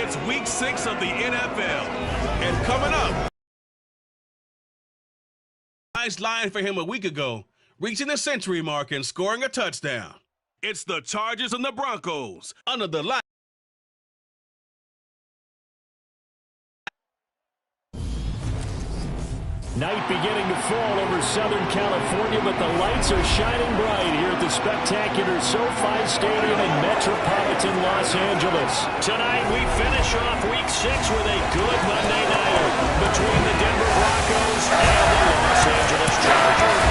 It's Week 6 of the NFL. And coming up, nice line for him a week ago, reaching the century mark and scoring a touchdown. It's the Chargers and the Broncos under the light. Night beginning to fall over Southern California, but the lights are shining bright here at the spectacular SoFi Stadium in metropolitan Los Angeles. Tonight we finish off Week 6 with a good Monday nighter between the Denver Broncos and the Los Angeles Chargers.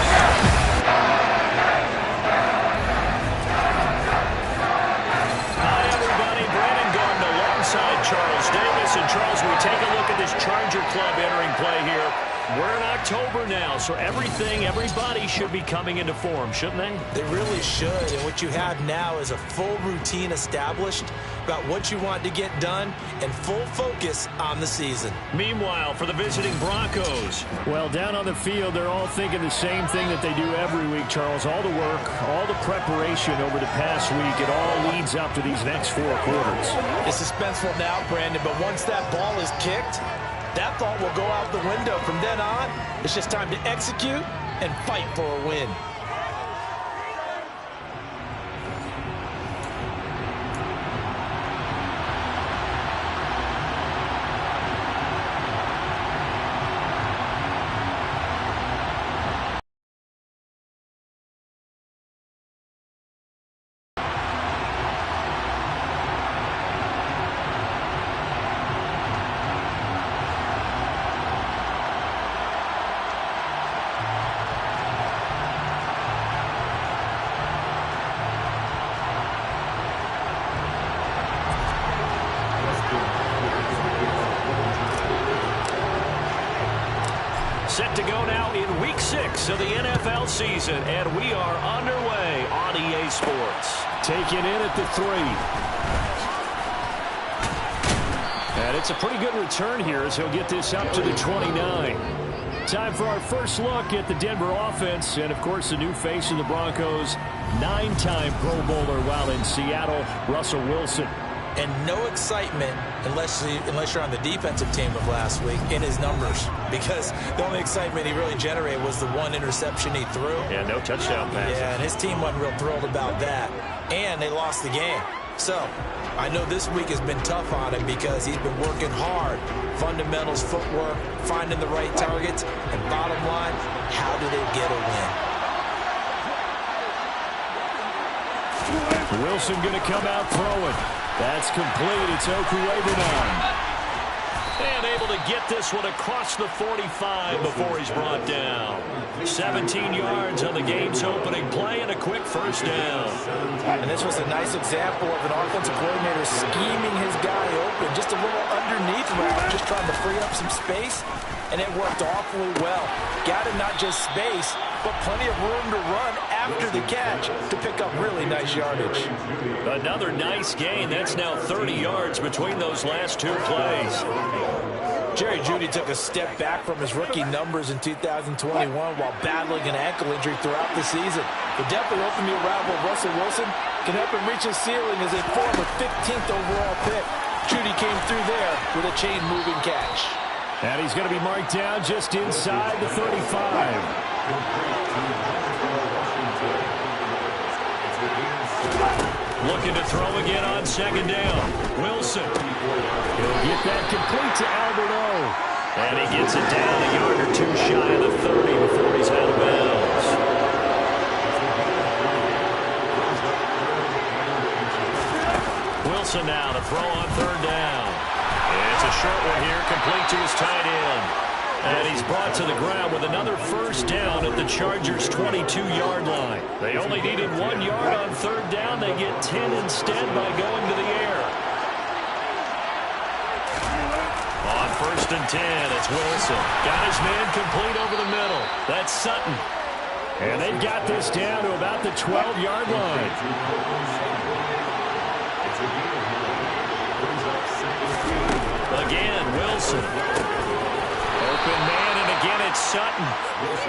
Hi everybody, Brandon Gordon alongside Charles Davis. And Charles, we take a look at this Charger club entering play here. We're in October now, so everybody should be coming into form, shouldn't they? They really should, and what you have now is a full routine established about what you want to get done and full focus on the season. Meanwhile, for the visiting Broncos, well, down on the field, they're all thinking the same thing that they do every week, Charles. All the work, all the preparation over the past week, it all leads up to these next 4 quarters. It's suspenseful now, Brandon, but once that ball is kicked, that thought will go out the window. From then on, it's just time to execute and fight for a win. Set to go now in Week 6 of the NFL season, and we are underway on EA Sports. Taken in at the 3. And it's a pretty good return here as he'll get this up to the 29. Time for our first look at the Denver offense, and of course the new face of the Broncos, 9-time Pro Bowler while in Seattle, Russell Wilson. And no excitement unless you're on the defensive team of last week in his numbers, because the only excitement he really generated was the 1 interception he threw. Yeah, no touchdown pass. Yeah, and his team wasn't real thrilled about that. And they lost the game. So I know this week has been tough on him because he's been working hard. Fundamentals, footwork, finding the right targets, and bottom line, how do they get a win? Wilson going to come out throwing. That's complete. It's Okurebunon. And able to get this one across the 45 before he's brought down. 17 yards on the game's opening play and a quick first down. And this was a nice example of an offensive coordinator scheming his guy open. Just a little underneath route, just trying to free up some space. And it worked awfully well. Got him not just space, but plenty of room to run after the catch to pick up really nice yardage. Another nice gain. That's now 30 yards between those last 2 plays. Jerry Jeudy took a step back from his rookie numbers in 2021 while battling an ankle injury throughout the season. It definitely opened the arrival of Russell Wilson can help him reach his ceiling as a former 15th overall pick. Jeudy came through there with a chain-moving catch. And he's going to be marked down just inside the 35. Looking to throw again on second down. Wilson. He'll get that complete to Alberto. And he gets it down a yard or 2 shy of the 30 before he's out of bounds. Wilson now to throw on third down. It's a short one here, complete to his tight end. And he's brought to the ground with another first down at the Chargers' 22-yard line. They only needed 1 yard on third down. They get 10 instead by going to the air. On first and 10, it's Wilson. Got his man complete over the middle. That's Sutton. And they've got this down to about the 12-yard line. Again, Wilson. Open man, and again it's Sutton.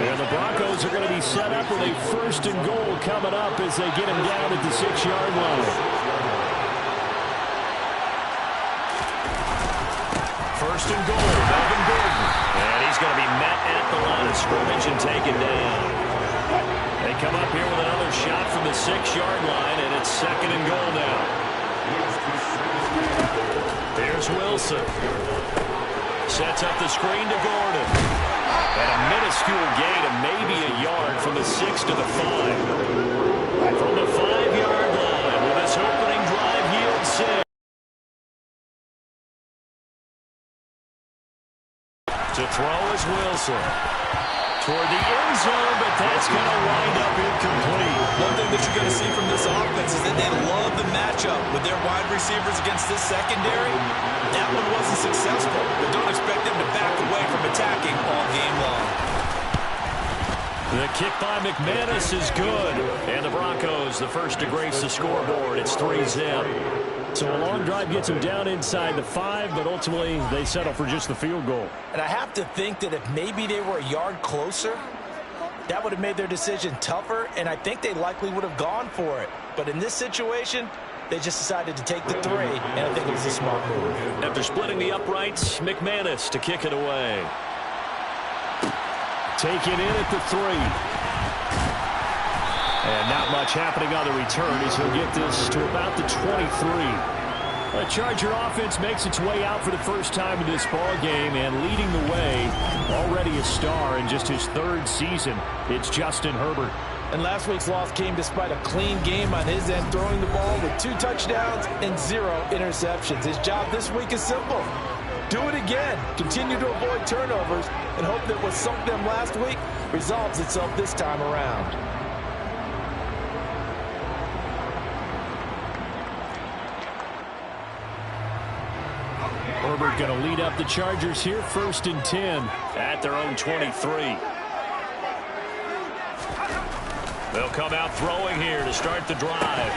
And the Broncos are going to be set up with a first and goal coming up as they get him down at the 6-yard line. First and goal, Melvin Gordon. And he's going to be met at the line of scrimmage and taken down. They come up here with another shot from the 6-yard line, and it's second and goal now. Here's Wilson. Sets up the screen to Gordon. And a minuscule gain of maybe a yard from the 6 to the 5. From the 5-yard line with this opening drive yield 6. To throw is Wilson. Toward the end zone, but that's going to wind up incomplete. One thing that you're going to see from this offense is that they love the matchup with their wide receivers against this secondary. That one wasn't successful, but don't expect them to back away from attacking all game long. The kick by McManus is good. And the Broncos, the first to grace the scoreboard. It's 3-zip. So a long drive gets them down inside the 5, but ultimately they settle for just the field goal. And I have to think that if maybe they were a yard closer, that would have made their decision tougher, and I think they likely would have gone for it. But in this situation, they just decided to take the 3, and I think it was a smart move. After splitting the uprights, McManus to kick it away. Taken in at the 3. And not much happening on the return as he'll get this to about the 23. The Charger offense makes its way out for the first time in this ball game, and leading the way, already a star in just his 3rd season, it's Justin Herbert. And last week's loss came despite a clean game on his end, throwing the ball with 2 touchdowns and 0 interceptions. His job this week is simple. Do it again. Continue to avoid turnovers and hope that what sunk them last week resolves itself this time around. Herbert going to lead up the Chargers here, 1st and 10 at their own 23. They'll come out throwing here to start the drive.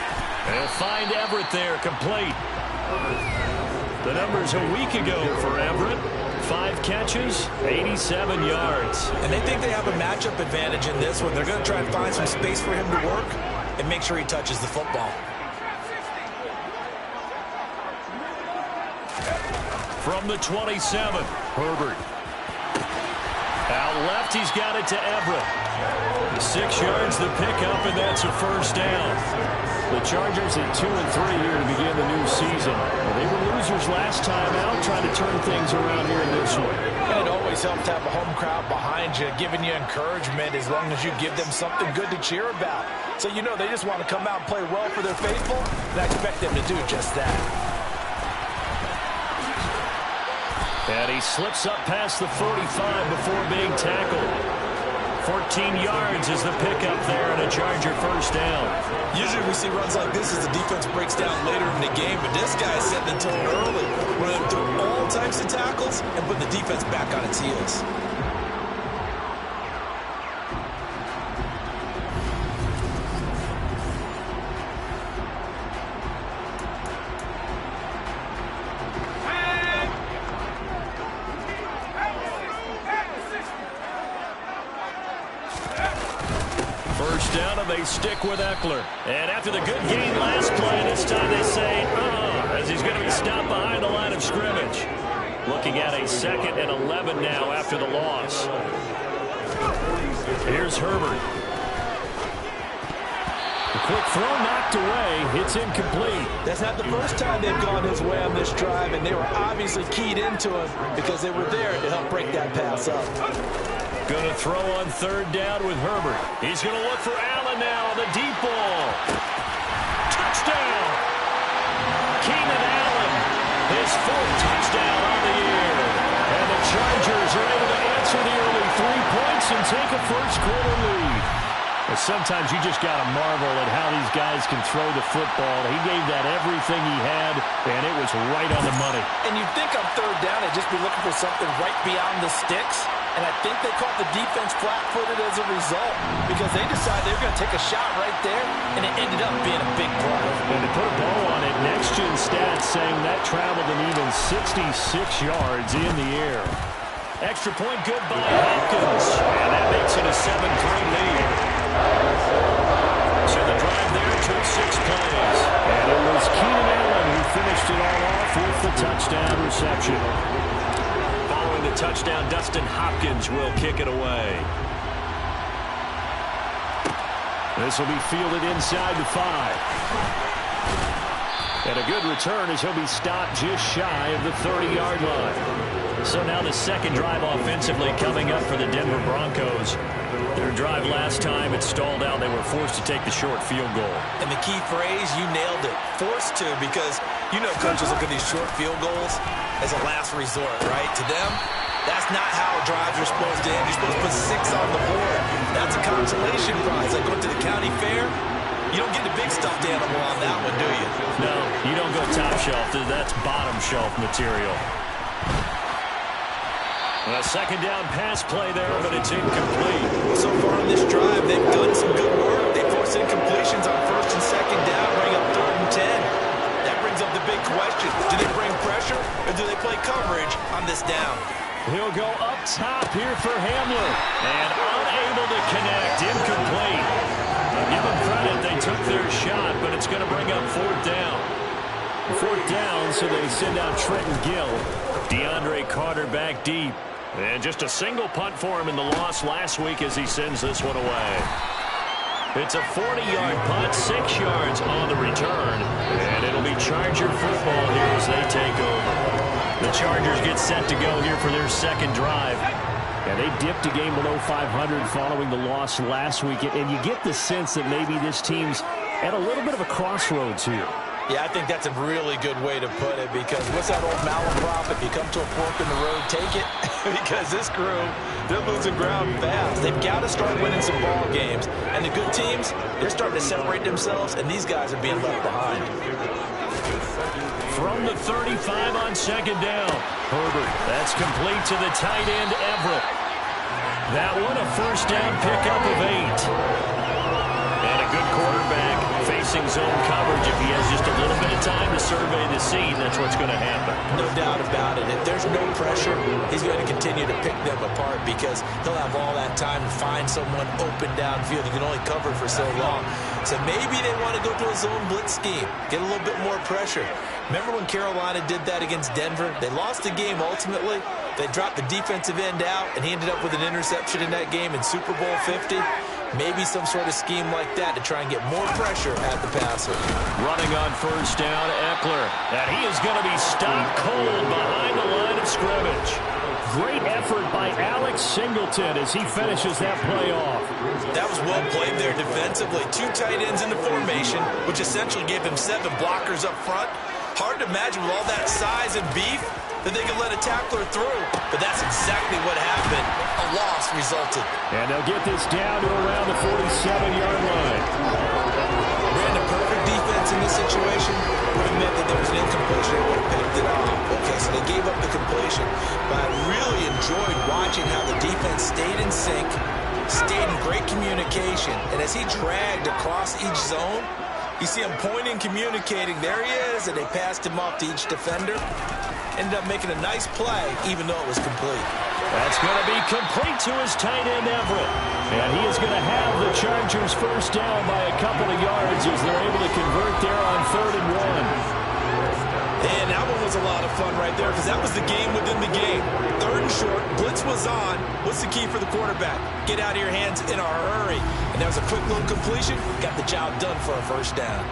They'll find Everett there, complete. The numbers a week ago for Everett. 5 catches, 87 yards. And they think they have a matchup advantage in this one. They're going to try and find some space for him to work and make sure he touches the football. From the 27, Herbert. Out left, he's got it to Everett. 6 yards the pickup, and that's a first down. The Chargers at 2-3 here to begin the new season. Well, they were losers last time out, trying to turn things around here in this one. And it always helps to have a home crowd behind you, giving you encouragement as long as you give them something good to cheer about. So you know they just want to come out and play well for their faithful, and I expect them to do just that. And he slips up past the 45 before being tackled. 14 yards is the pickup there, and a Charger first down. Usually we see runs like this as the defense breaks down later in the game, but this guy is setting the tone early, running through all types of tackles and putting the defense back on its heels. First down, and they stick with Eckler. And after the good gain last play, this time they say, as he's going to be stopped behind the line of scrimmage. Looking at a 2nd and 11 now after the loss. Here's Herbert. The quick throw knocked away. It's incomplete. That's not the first time they've gone his way on this drive, and they were obviously keyed into him because they were there to help break that pass up. Going to throw on 3rd down with Herbert. He's going to look for Allen now on the deep ball. Touchdown! Keenan Allen, his 4th touchdown on the year. And the Chargers are able to answer the early 3 points and take a first-quarter lead. Well, sometimes you just got to marvel at how these guys can throw the football. He gave that everything he had, and it was right on the money. And you'd think on 3rd down they'd just be looking for something right beyond the sticks. And I think they caught the defense flat-footed as a result because they decided they were going to take a shot right there, and it ended up being a big play. And to put a bow on it, next-gen stats saying that traveled an even 66 yards in the air. Extra point good by Hopkins, and that makes it a 7-3 lead. So the drive there took 6 plays. And it was Keenan Allen who finished it all off with the touchdown reception. Falcons will kick it away. This will be fielded inside the 5. And a good return as he'll be stopped just shy of the 30-yard line. So now the second drive offensively coming up for the Denver Broncos. Their drive last time, it stalled out. They were forced to take the short field goal. And the key phrase, you nailed it. Forced to, because you know coaches look at these short field goals as a last resort, right? To them, that's not how drives are supposed to end. You're supposed to put 6 on the board. That's a consolation prize. Like going to the county fair, you don't get the big stuffed animal on that one, do you? No, you don't go top shelf. That's bottom shelf material. A second down pass play there, but it's incomplete. So far on this drive, they've done some good work. They forced incompletions on first and second down, bring up 3rd and 10. That brings up the big question. Do they bring pressure, or do they play coverage on this down? He'll go up top here for Hamler. And unable to connect, incomplete. I'll give them credit, they took their shot, but it's going to bring up 4th down. 4th down, so they send out Trenton Gill. DeAndre Carter back deep. And just a single punt for him in the loss last week as he sends this one away. It's a 40-yard punt, 6 yards on the return. And it'll be Charger football here as they take over. The Chargers get set to go here for their second drive. And they dipped a game below 500 following the loss last week. And you get the sense that maybe this team's at a little bit of a crossroads here. Yeah, I think that's a really good way to put it, because what's that old malaprop? If you come to a fork in the road, take it. Because this crew, they're losing ground fast. They've got to start winning some ball games. And the good teams, they're starting to separate themselves, and these guys are being left behind. From the 35 on second down, Herbert. That's complete to the tight end, Everett. That one a first down pickup of 8. And a good quarterback facing zone coverage. If he has just a little bit of time to survey the scene, that's what's going to happen. No doubt about it. If there's no pressure, he's going to continue to pick them apart, because he'll have all that time to find someone open downfield. He can only cover for so long. So maybe they want to go to a zone blitz scheme, get a little bit more pressure. Remember when Carolina did that against Denver? They lost the game ultimately. They dropped the defensive end out, and he ended up with an interception in that game in Super Bowl 50. Maybe some sort of scheme like that to try and get more pressure at the passer. Running on first down, Eckler. And he is going to be stopped cold behind the line of scrimmage. Great effort by Alex Singleton as he finishes that play off. That was well played there defensively. 2 tight ends in the formation, which essentially gave him 7 blockers up front. Hard to imagine with all that size and beef that they could let a tackler through. But that's exactly what happened. A loss resulted. And they'll get this down to around the 47-yard line. Brandon, perfect defense in this situation would have meant that there was an incompletion. They would have picked it off. Okay, so they gave up the completion. But I really enjoyed watching how the defense stayed in sync, stayed in great communication. And as he dragged across each zone, you see him pointing, communicating. There he is, and they passed him off to each defender. Ended up making a nice play, even though it was complete. That's going to be complete to his tight end, Everett. And he is going to have the Chargers first down by a couple of yards as they're able to convert there on 3rd and 1. And that one was a lot of fun right there, because that was the game within the game. 3rd and short, blitz was on. What's the key for the quarterback? Get out of your hands in a hurry. And that was a quick little completion. Got the job done for a first down.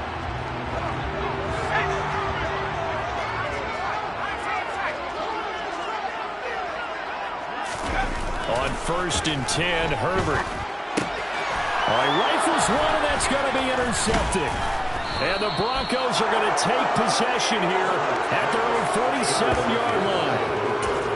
On 1st and 10, Herbert. He rifles one, and that's going to be intercepted. And the Broncos are going to take possession here at their own 47-yard line.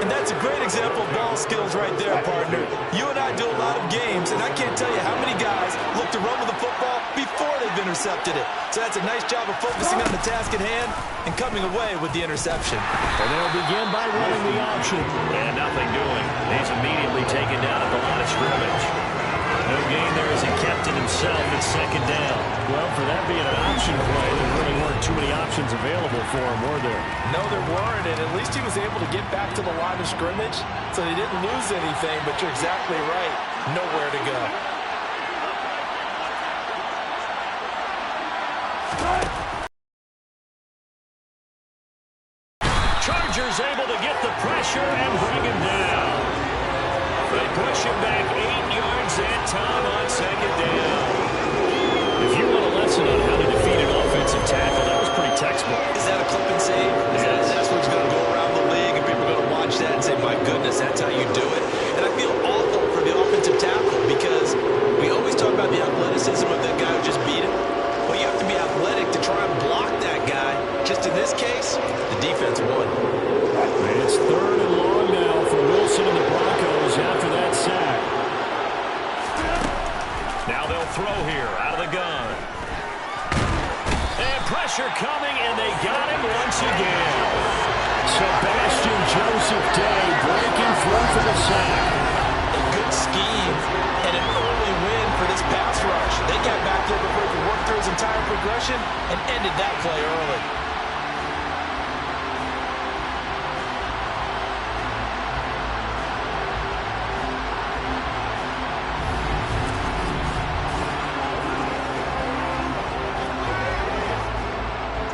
And that's a great example of ball skills right there, partner. You and I do a lot of games, and I can't tell you how many guys look to run with the football before they've intercepted it. So that's a nice job of focusing on the task at hand and coming away with the interception. And they'll begin by running the option. And nothing doing. He's immediately taken down at the line of scrimmage. No gain there as he kept it himself at second down. Well, for that being an option play, there really weren't too many options available for him, were there? No, there weren't, and at least he was able to get back to the line of scrimmage, so he didn't lose anything, but you're exactly right. Nowhere to go. Chargers able to get the pressure and bring him down. big time on second down. If you want a lesson on how to defeat an offensive tackle, that was pretty textbook. Is that a clip and save? That's what's going to go around the league, and people are going to watch that and say, my goodness, that's how you do it. And I feel awful for the offensive tackle because we always talk about the athleticism of the guy who just beat him. Well, you have to be athletic to try and block that guy. Just in this case, the defense won. It's 3rd and long now for Wilson and the Broncos after that sack. Now they'll throw here out of the gun. And pressure coming, and they got him once again. Sebastian Joseph Day breaking through for the sack. A good scheme and an early win for this pass rush. They got back there before he could work through his entire progression and ended that play early.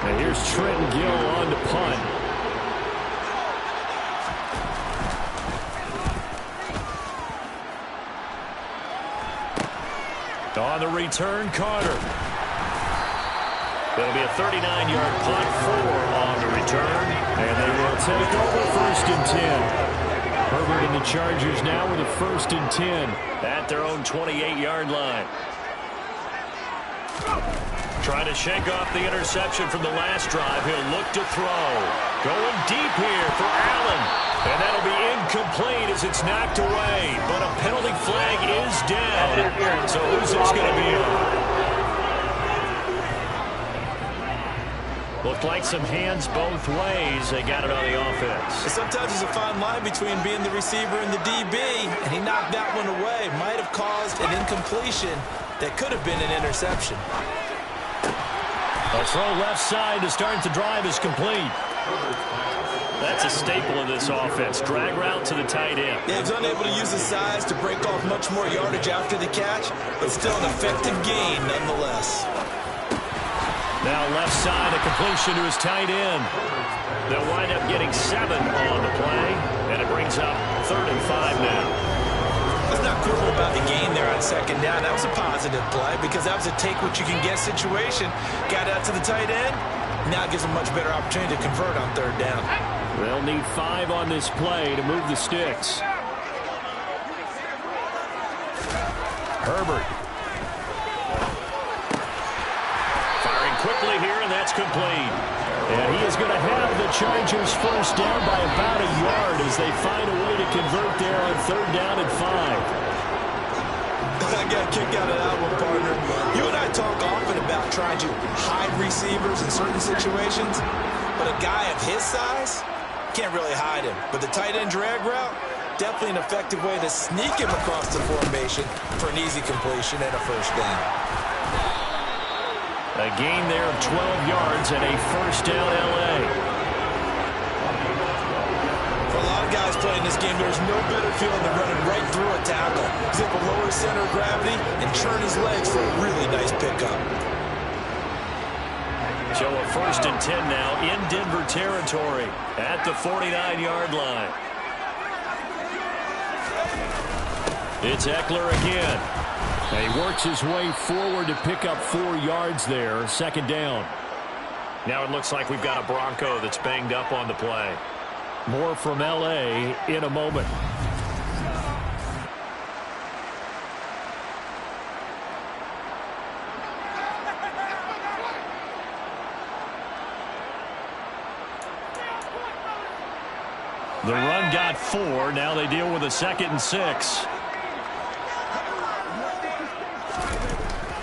And here's Trenton Gill on to punt. On the return, Carter. It'll be a 39-yard punt, 4 on the return, and they will take over 1st and 10. Herbert and the Chargers now with a 1st and 10 at their own 28-yard line. Trying to shake off the interception from the last drive. He'll look to throw. Going deep here for Allen. And that'll be incomplete as it's knocked away. But a penalty flag is down. So who's this going to be on? Looked like some hands both ways. They got it on the offense. Sometimes there's a fine line between being the receiver and the DB, and he knocked that one away. Might have caused an incompletion that could have been an interception. A throw left side to start the drive is complete. That's a staple of this offense. Drag route to the tight end. Yeah, he's unable to use his size to break off much more yardage after the catch, but still an effective gain nonetheless. Now left side, a completion to his tight end. They'll wind up getting 7 on the play, and it brings up 3rd and 5 now. Let's not quibble about the gain there on 2nd down. That was a positive play because that was a take-what-you-can-get situation. Got out to the tight end. Now it gives them a much better opportunity to convert on 3rd down. They'll need 5 on this play to move the sticks. Herbert. Firing quickly here, and that's complete. And he is going to have the Chargers 1st down by about a yard as they find a way to convert there on 3rd down and 5. I got a kick out of that one, partner. You and I talk often about trying to hide receivers in certain situations, but a guy of his size can't really hide him. But the tight end drag route, definitely an effective way to sneak him across the formation for an easy completion and a 1st down. A gain there of 12 yards and a 1st down L.A. For a lot of guys playing this game, there's no better feeling than running right through a tackle. He's able to lower his center of gravity and turn his legs for a really nice pickup. So a 1st and 10 now in Denver territory at the 49-yard line. It's Eckler again. And he works his way forward to pick up 4 yards there, 2nd down. Now it looks like we've got a Bronco that's banged up on the play. More from L.A. in a moment. The run got 4. Now they deal with a 2nd and 6.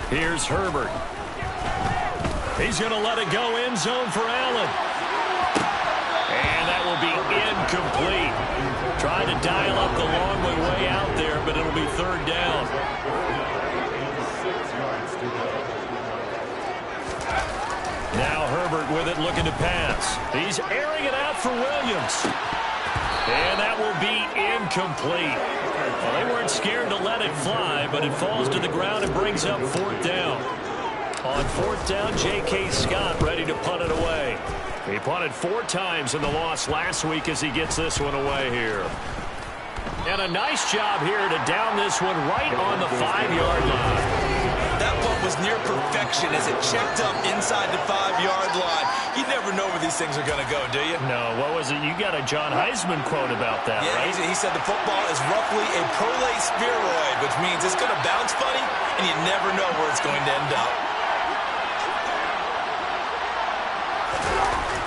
Here's Herbert. He's going to let it go end zone for Allen. And that will be incomplete. Trying to dial up the long way out there, but it'll be 3rd down. Now Herbert with it, looking to pass. He's airing it out for Williams. And that will be incomplete. Well, they weren't scared to let it fly, but it falls to the ground and brings up 4th down. On 4th down, J.K. Scott ready to punt it away. He punted 4 times in the loss last week as he gets this one away here. And a nice job here to down this one right on the 5 was near perfection as it checked up inside the 5-yard line. You never know where these things are going to go, do you? No, what was it? You got a John Heisman quote about that, yeah, right? He said the football is roughly a prolate spheroid, which means it's going to bounce funny, and you never know where it's going to end up.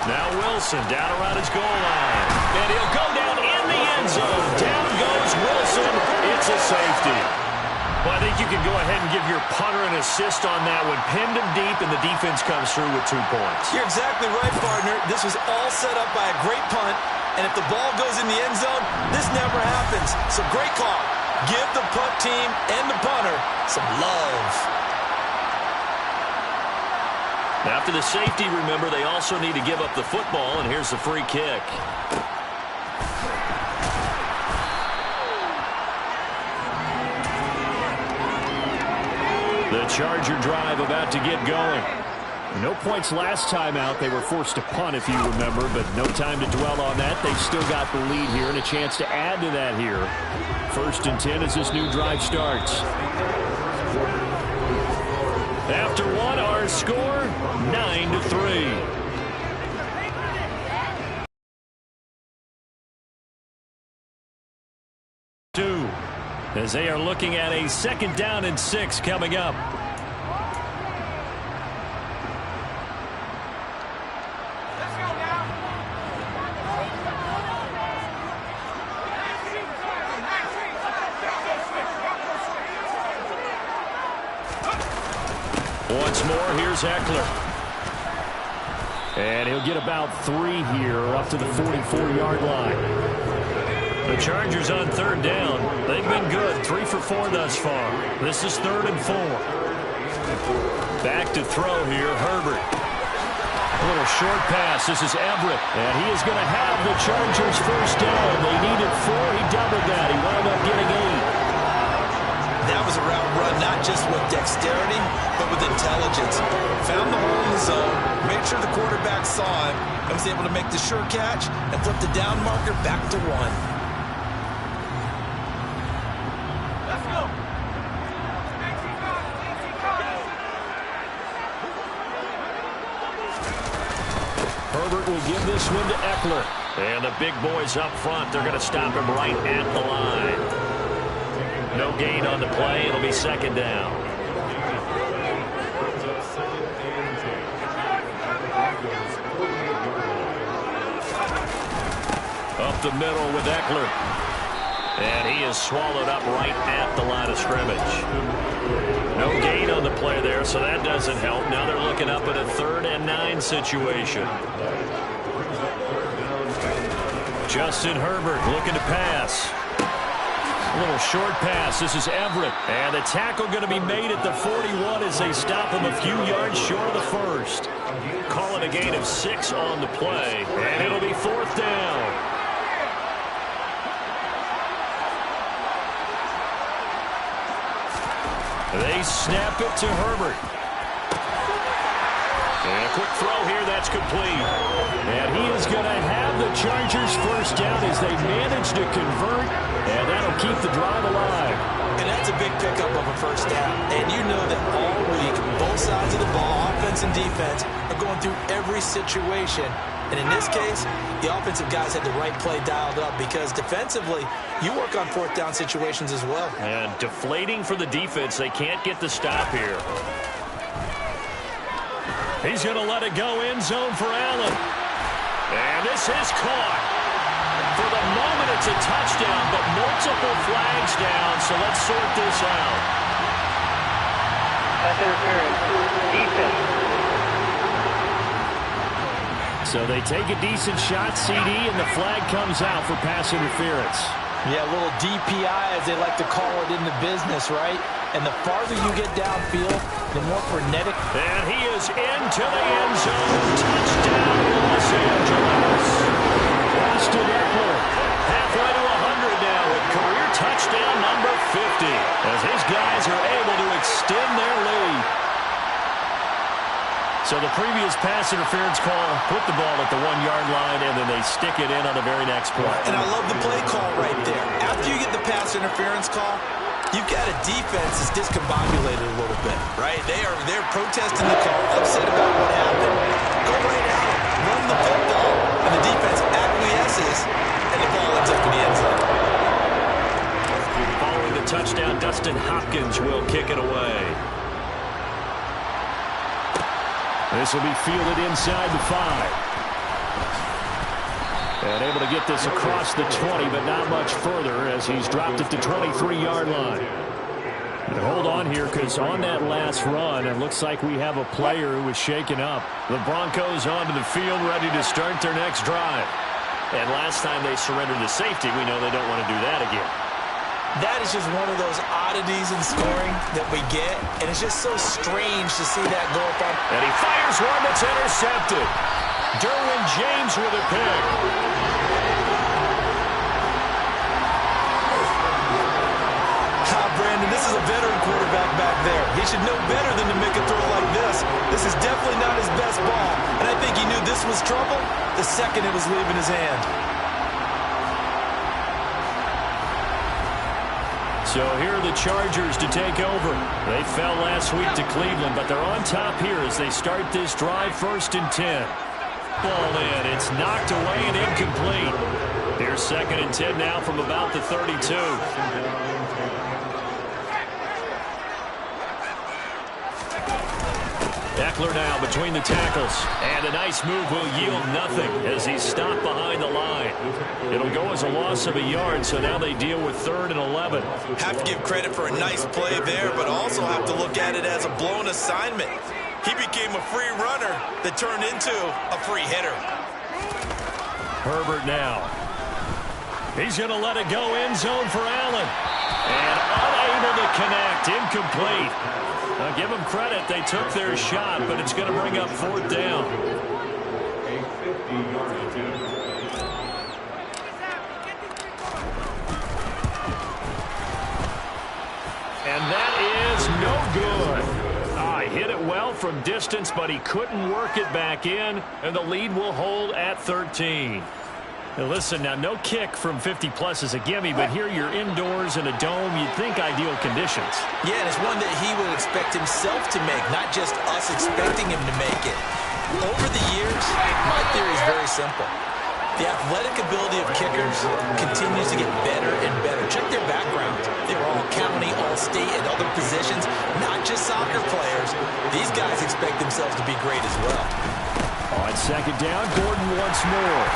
Now Wilson down around his goal line. And he'll go down in the end zone. Down goes Wilson. It's a safety. Well, I think you can go ahead and give your punter an assist on that one. Pinned him deep, and the defense comes through with 2 points. You're exactly right, partner. This was all set up by a great punt, and if the ball goes in the end zone, this never happens. So great call. Give the punt team and the punter some love. After the safety, remember, they also need to give up the football, and here's the free kick. The Charger drive about to get going. No points last time out. They were forced to punt, if you remember, but no time to dwell on that. They've still got the lead here and a chance to add to that here. 1st and 10 as this new drive starts. After one, our score, 9-3. As they are looking at a 2nd down and 6 coming up. Once more, here's Eckler. And he'll get about 3 here up to the 44-yard line. The Chargers on 3rd down. They've been good. 3 for 4 thus far. This is 3rd and 4. Back to throw here, Herbert. A little short pass. This is Everett. And he is going to have the Chargers 1st down. They needed 4. He doubled that. He wound up getting 8. That was a route run, not just with dexterity, but with intelligence. Found the hole in the zone, made sure the quarterback saw him, and was able to make the sure catch and flip the down marker back to 1. Herbert will give this one to Eckler. And the big boys up front, they're going to stop him right at the line. No gain on the play. It'll be 2nd down. Up the middle with Eckler. And he is swallowed up right at the line of scrimmage. No gain on the play there, so that doesn't help. Now they're looking up at a 3rd and 9 situation. Justin Herbert looking to pass. A little short pass. This is Everett. And the tackle going to be made at the 41 as they stop him a few yards short of the 1st. Calling a gain of 6 on the play. And it'll be 4th down. They snap it to Herbert. And a quick throw here, that's complete. And he is going to have the Chargers 1st down as they manage to convert, and that'll keep the drive alive. And that's a big pickup of a 1st down. And you know that all week, both sides of the ball, offense and defense, are going through every situation. And in this case, the offensive guys had the right play dialed up because defensively, you work on 4th down situations as well. And deflating for the defense. They can't get the stop here. He's going to let it go end zone for Allen. And this is caught. For the moment, it's a touchdown, but multiple flags down, so let's sort this out. Pass interference. Defense. So they take a decent shot, CD, and the flag comes out for pass interference. Yeah, a little DPI, as they like to call it in the business, right? And the farther you get downfield, the more frenetic. And he is into the end zone. Touchdown, Los Angeles. Austin Eckler, halfway to 100 now with career touchdown number 50. As his guys are able to extend their lead. So the previous pass interference call put the ball at the 1-yard line, and then they stick it in on the very next play. And I love the play call right there. After you get the pass interference call, You've got a defense that's discombobulated a little bit, right? They're protesting the call, upset about what happened. Go right out, run the football, and the defense acquiesces, and the ball ends up in the end zone. Following the touchdown, Dustin Hopkins will kick it away. This will be fielded inside the 5. And able to get this across the 20, but not much further as he's dropped it to 23-yard line. And hold on here, because on that last run, it looks like we have a player who was shaken up. The Broncos onto the field, ready to start their next drive. And last time they surrendered to safety, we know they don't want to do that again. That is just one of those oddities in scoring that we get, and it's just so strange to see that go up on. And he fires one that's intercepted. Derwin James with a pick. Brandon, this is a veteran quarterback back there. He should know better than to make a throw like this. This is definitely not his best ball, and I think he knew this was trouble the second it was leaving his hand. So here are the Chargers to take over. They fell last week to Cleveland, but they're on top here as they start this drive, 1st and 10. Ball in. It's knocked away and incomplete. Here's 2nd and 10 now from about the 32. Eckler now between the tackles. And a nice move will yield nothing as he's stopped behind the line. It'll go as a loss of a yard, so now they deal with 3rd and 11. Have to give credit for a nice play there, but also have to look at it as a blown assignment. He became a free runner that turned into a free hitter. Herbert now. He's going to let it go end zone for Allen. And unable to connect. Incomplete. Now give them credit. They took their shot, but it's going to bring up 4th down. And that is no good. Hit it well from distance, but he couldn't work it back in, and the lead will hold at 13. Now listen, now no kick from 50-plus is a gimme, but here you're indoors in a dome. You'd think ideal conditions. Yeah, and it's one that he would expect himself to make, not just us expecting him to make it. Over the years, my theory is very simple. The athletic ability of kickers continues to get better and better. Check their backgrounds. They were all county, all state, and other positions, not just soccer players. These guys expect themselves to be great as well. On 2nd down, Gordon once more.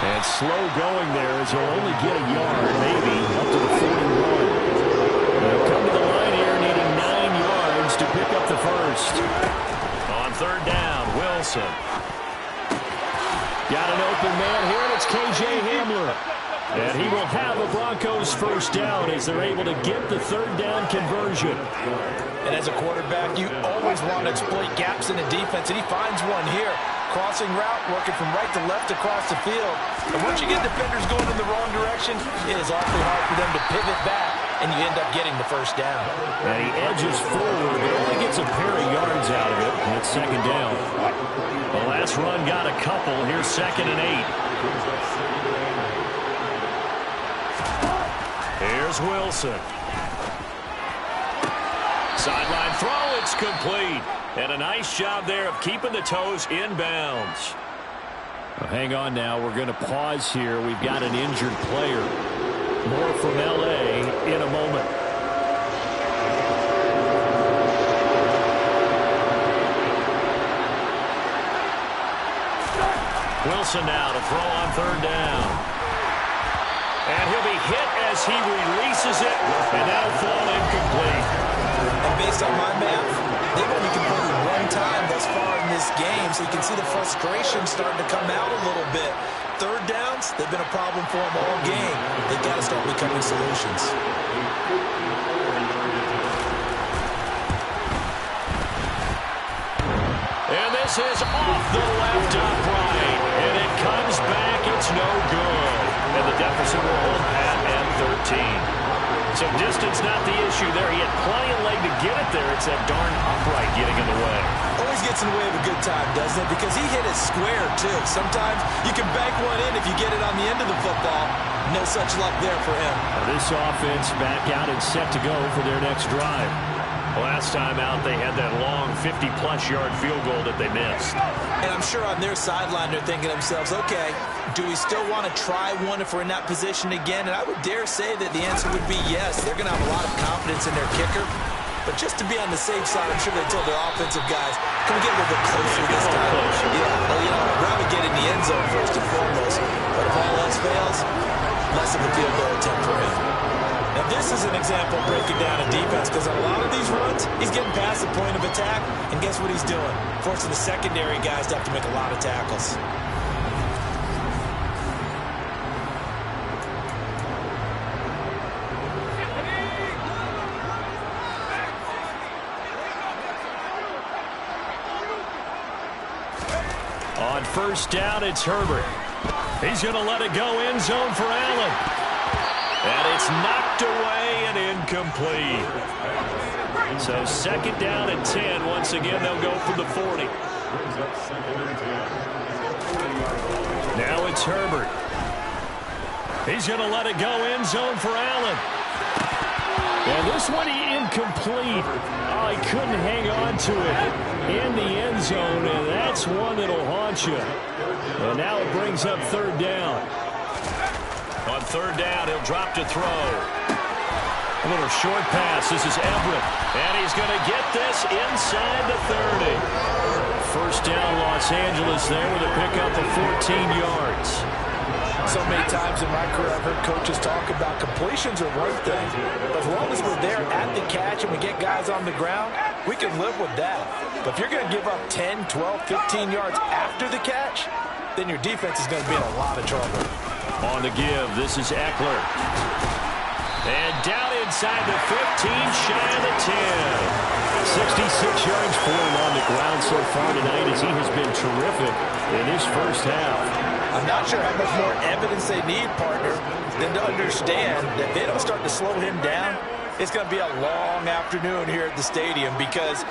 And slow going there as he'll only get a yard, maybe, up to the 41. They'll come to the line here needing 9 yards to pick up the first. On 3rd down, Wilson. Got an open man here, and it's K.J. Hamler. And he will have a Broncos first down as they're able to get the 3rd down conversion. And as a quarterback, you always want to exploit gaps in the defense, and he finds one here. Crossing route, working from right to left across the field. And once you get defenders going in the wrong direction, it is awfully hard for them to pivot back, and you end up getting the first down. And he edges forward, but only gets a pair of yards out of it, and it's 2nd down. The last run got a couple. Here's 2nd and 8. Here's Wilson. Sideline throw, it's complete. And a nice job there of keeping the toes inbounds. Well, hang on now. We're going to pause here. We've got an injured player. More from L.A. in a moment. Wilson now to throw on 3rd down. And he'll be hit as he releases it, and that'll fall incomplete. And based on my math, they've only converted 1 time thus far in this game, so you can see the frustration starting to come out a little bit. 3rd downs, they've been a problem for them all game. They've got to start becoming solutions. And this is off the left upright, and it comes back. It's no good. And the deficit will hold pat at 13. So distance not the issue there. He had plenty of leg to get it there. It's that darn upright getting in the way. Always gets in the way of a good time, doesn't it? Because he hit it square, too. Sometimes you can bank one in if you get it on the end of the football. No such luck there for him. This offense back out and set to go for their next drive. Last time out, they had that long 50-plus yard field goal that they missed. And I'm sure on their sideline they're thinking to themselves, okay, do we still want to try one if we're in that position again? And I would dare say that the answer would be yes. They're going to have a lot of confidence in their kicker. But just to be on the safe side, I'm sure they told their offensive guys, can we get a little bit closer this time? Yeah, well, you know, I'd rather get in the end zone first and foremost. But if all else fails, less of a field goal attempt for him. Now, this is an example of breaking down a defense because on a lot of these runs, he's getting past the point of attack, and guess what he's doing? Forcing the secondary guys to have to make a lot of tackles. On first down, it's Herbert. He's going to let it go end zone for Allen. And it's knocked away and incomplete. So second down and 10. Once again, they'll go for the 40. Now it's Herbert. He's going to let it go end zone for Allen. And this one incomplete. Oh, he couldn't hang on to it in the end zone, and that's one that'll haunt you. And now it brings up third down. On third down, he'll drop to throw. A little short pass. This is Everett. And he's going to get this inside the 30. First down, Los Angeles there with a pickup of 14 yards. So many times in my career, I've heard coaches talk about completions are one thing. But as long as we're there at the catch and we get guys on the ground, we can live with that. But if you're going to give up 10, 12, 15 yards after the catch, then your defense is going to be in a lot of trouble. On the give, this is Eckler. And down inside the 15, shy of the 10. 66 yards for him on the ground so far tonight as he has been terrific in his first half. I'm not sure how much more evidence they need, partner, than to understand that if they don't start to slow him down, it's going to be a long afternoon here at the stadium because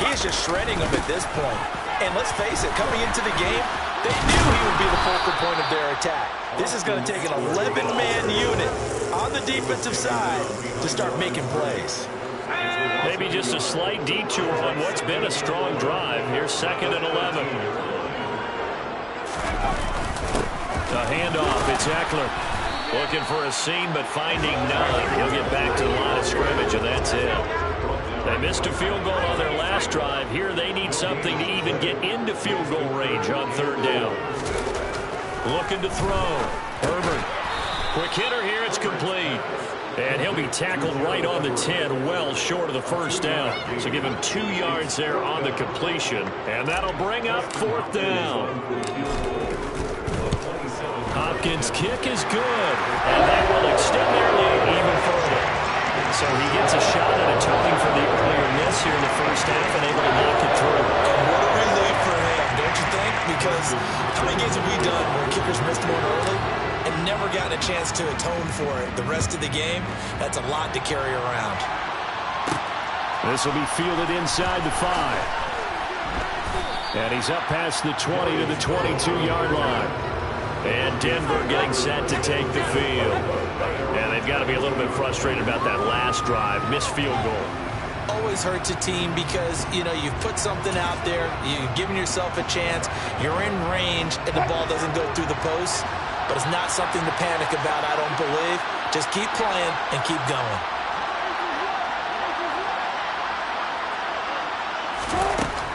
he's just shredding them at this point. And let's face it, coming into the game, they knew he would be the focal point of their attack. This is going to take an 11-man unit on the defensive side to start making plays. Maybe just a slight detour on what's been a strong drive. Here's second and 11. The handoff, it's Eckler. Looking for a seam, but finding none. He'll get back to the line of scrimmage, and that's it. They missed a field goal on their last drive. Here they need something to even get into field goal range on third down. Looking to throw. Herbert. Quick hitter here, it's complete. And he'll be tackled right on the 10, well short of the first down. So give him 2 yards there on the completion. And that'll bring up fourth down. Hopkins' kick is good. And that will extend their lead even further. So he gets a shot at atoning for the earlier miss here in the first half and able to knock it through. And what a relief for him, don't you think? Because how many games have we done where kickers missed one early and never gotten a chance to atone for it the rest of the game? That's a lot to carry around. This will be fielded inside the 5. And he's up past the 20 to the 22-yard line. And Denver getting set to take the field. And they've got to be a little bit frustrated about that last drive, missed field goal. Always hurts a team because, you know, you've put something out there, you've given yourself a chance, you're in range, and the ball doesn't go through the post. But it's not something to panic about, I don't believe. Just keep playing and keep going.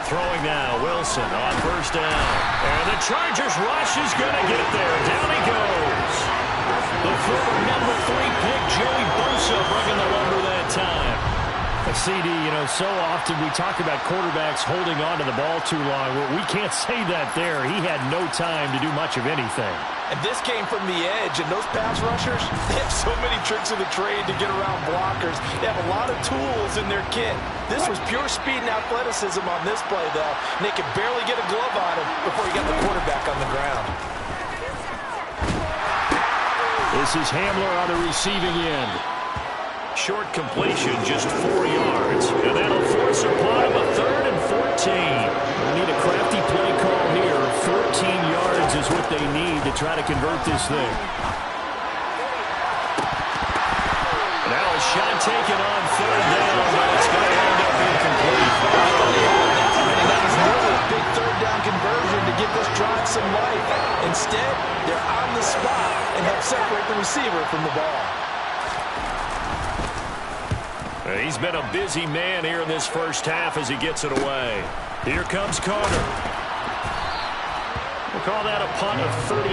Throwing now, Wilson on first down. And the Chargers rush is going to get there. Down he goes. The former number 3 pick, Joey Bosa, bringing the lumber that time. CD, you know, so often we talk about quarterbacks holding on to the ball too long. Well, we can't say that there. He had no time to do much of anything. And this came from the edge, and those pass rushers, they have so many tricks of the trade to get around blockers. They have a lot of tools in their kit. This was pure speed and athleticism on this play, though. And they could barely get a glove on him before he got the quarterback on the ground. This is Hamler on the receiving end. Short completion, just 4 yards. And that'll force upon him a 3rd and 14. We need a crafty play call here. 14 yards is what they need to try to convert this thing. shot taken on third down, but it's going to end up incomplete. And that was really a big third down conversion to give this drive some life. Instead, they're on the spot and help separate the receiver from the ball. He's been a busy man here in this first half as he gets it away. Here comes Carter. We'll call that a punt of 38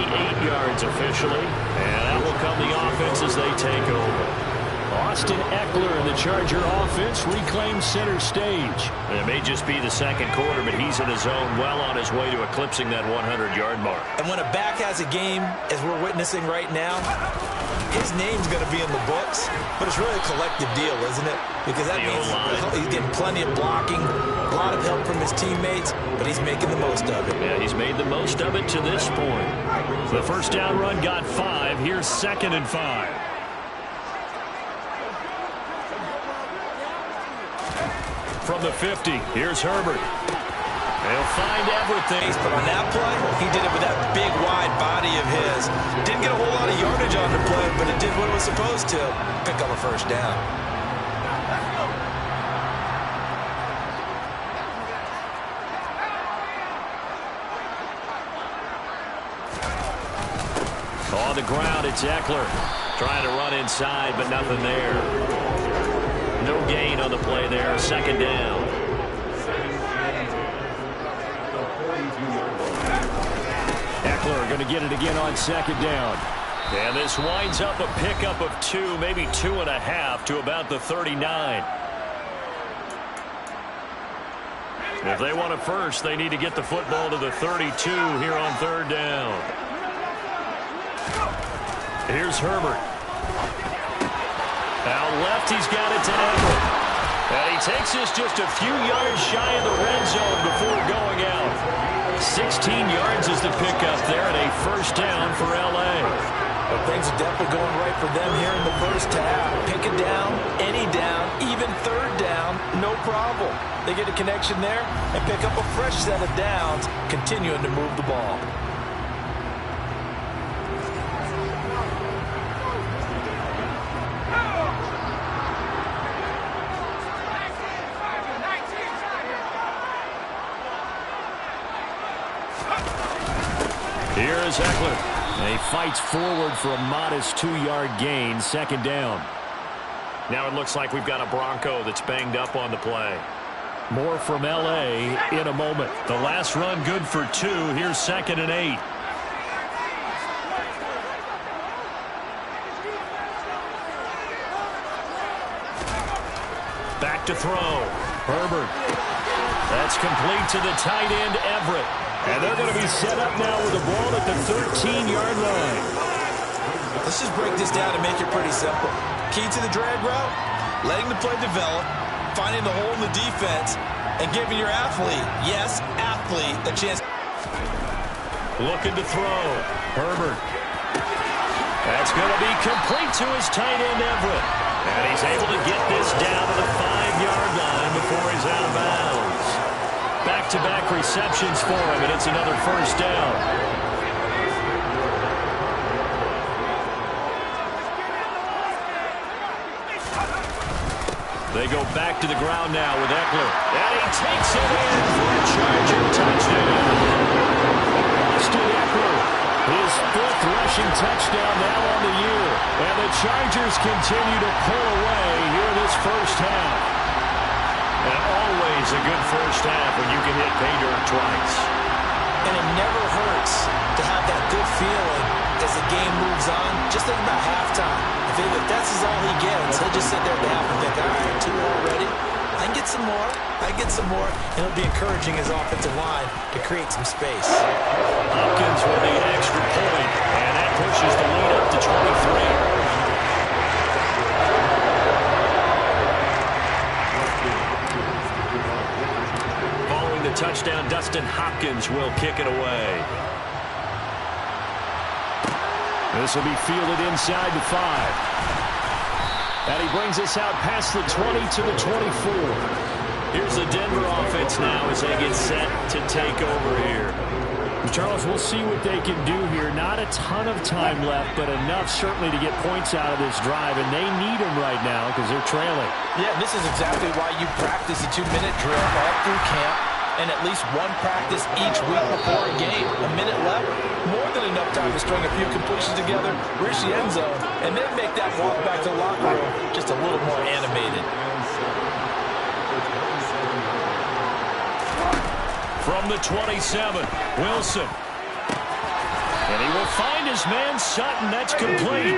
yards officially. And that will come the offense as they take over. Austin Eckler and the Charger offense reclaim center stage. It may just be the second quarter, but he's in his zone, well on his way to eclipsing that 100-yard mark. And when a back has a game, as we're witnessing right now, his name's going to be in the books, but it's really a collective deal, isn't it? Because that means he's getting plenty of blocking, a lot of help from his teammates, but he's making the most of it. Yeah, he's made the most of it to this point. The first down run got 5. Here's 2nd and 5. From the 50, here's Herbert. They'll find everything. But on that play, he did it with that big, wide body of his. Didn't get a whole lot of yardage on the play, but it did what it was supposed to. Pick up a first down. On the ground, it's Eckler. Trying to run inside, but nothing there. No gain on the play there. 2nd down. Eckler going to get it again on 2nd down. And this winds up a pickup of 2, maybe 2.5 to about the 39. If they want a first, they need to get the football to the 32 here on 3rd down. Here's Herbert. Out left, he's got it to Everett. And he takes this just a few yards shy of the red zone before going out. 16 yards is the pickup there, and a first down for L.A. But things are definitely going right for them here in the first half. Pick it down, any down, even 3rd down, no problem. They get a connection there and pick up a fresh set of downs, continuing to move the ball. Here is Eckler. And he fights forward for a modest 2-yard gain, 2nd down. Now it looks like we've got a Bronco that's banged up on the play. More from L.A. in a moment. The last run good for 2. Here's 2nd and 8. Back to throw. Herbert. That's complete to the tight end, Everett. And they're going to be set up now with the ball at the 13-yard line. Let's just break this down and make it pretty simple. Key to the drag route, letting the play develop, finding the hole in the defense, and giving your athlete, yes, athlete, a chance. Looking to throw. Herbert. That's going to be complete to his tight end, Everett. And he's able to get this down to the 5-yard line before he's out of bounds. Back-to-back receptions for him, and it's another first down. They go back to the ground now with Eckler. And he takes it in for a Charger touchdown. Austin Eckler, his 5th rushing touchdown now on the year. And the Chargers continue to pull away here this first half. And always a good first half when you can hit pay dirt twice. And it never hurts to have that good feeling as the game moves on. Just think about halftime. If that's all he gets, he'll just sit there at the half and think, all right, 2 already. I can get some more. I can get some more. And it'll be encouraging his offensive line to create some space. Hopkins with the extra point, and that pushes the lead up to 23. Touchdown, Dustin Hopkins will kick it away. This will be fielded inside the 5. And he brings us out past the 20 to the 24. Here's the Denver offense now as they get set to take over here. Charles, we'll see what they can do here. Not a ton of time left, but enough certainly to get points out of this drive, and they need them right now because they're trailing. Yeah, this is exactly why you practice a 2-minute drill all through camp and at least one practice each week before a game. A minute left, more than enough time to string a few completions together, reach the end zone, and then make that walk back to the locker room just a little more animated. From the 27, Wilson. And he will find his man Sutton. That's complete.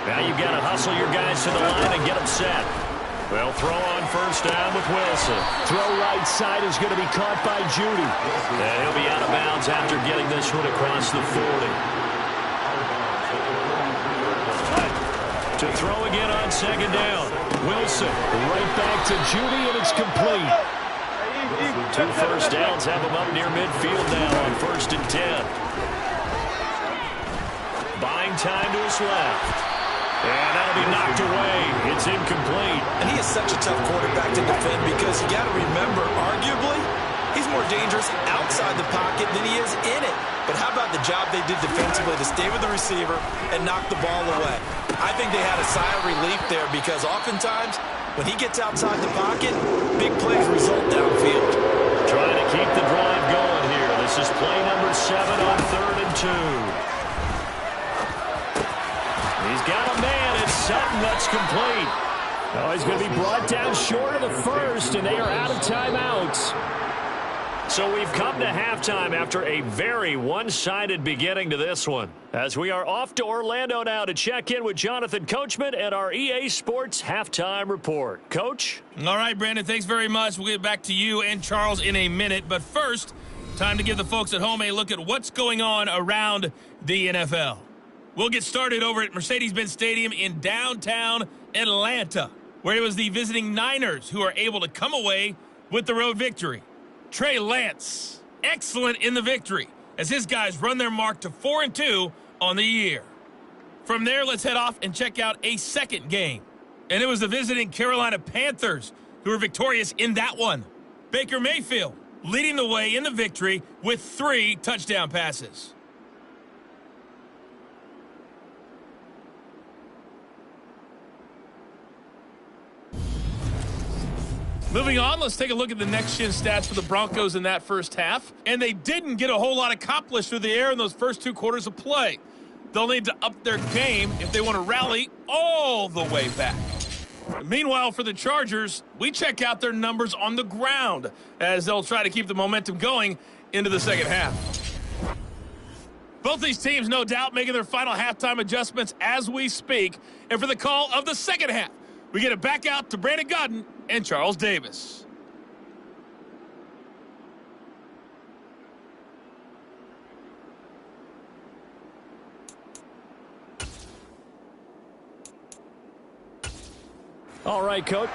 Now you've got to hustle your guys to the line and get them set. They'll throw on first down with Wilson. Throw right side is going to be caught by Judy. And he'll be out of bounds after getting this one across the 40. To throw again on second down. Wilson right back to Judy, and it's complete. 2 first downs have him up near midfield now on 1st and 10. Buying time to his left. And that'll be knocked away. It's incomplete. And he is such a tough quarterback to defend because you got to remember, arguably, he's more dangerous outside the pocket than he is in it. But how about the job they did defensively to stay with the receiver and knock the ball away? I think they had a sigh of relief there because oftentimes when he gets outside the pocket, big plays result downfield. Trying to keep the drive going here. This is play number 7 on 3rd and 2. He's got a man. It's Sutton. That's complete. Oh, he's going to be brought down short of the first, and they are out of timeouts. So we've come to halftime after a very one-sided beginning to this one. As we are off to Orlando now to check in with Jonathan Coachman and our EA Sports Halftime Report. Coach? All right, Brandon, thanks very much. We'll get back to you and Charles in a minute. But first, time to give the folks at home a look at what's going on around the NFL. We'll get started over at Mercedes-Benz Stadium in downtown Atlanta, where it was the visiting Niners who are able to come away with the road victory. Trey Lance, excellent in the victory, as his guys run their mark to 4-2 on the year. From there, let's head off and check out a second game. And it was the visiting Carolina Panthers who were victorious in that one. Baker Mayfield leading the way in the victory with 3 touchdown passes. Moving on, let's take a look at the next-gen stats for the Broncos in that first half. And they didn't get a whole lot accomplished through the air in those first 2 quarters of play. They'll need to up their game if they want to rally all the way back. Meanwhile, for the Chargers, we check out their numbers on the ground as they'll try to keep the momentum going into the second half. Both these teams, no doubt, making their final halftime adjustments as we speak. And for the call of the second half, we get it back out to Brandon Godden and Charles Davis. All right, Coach.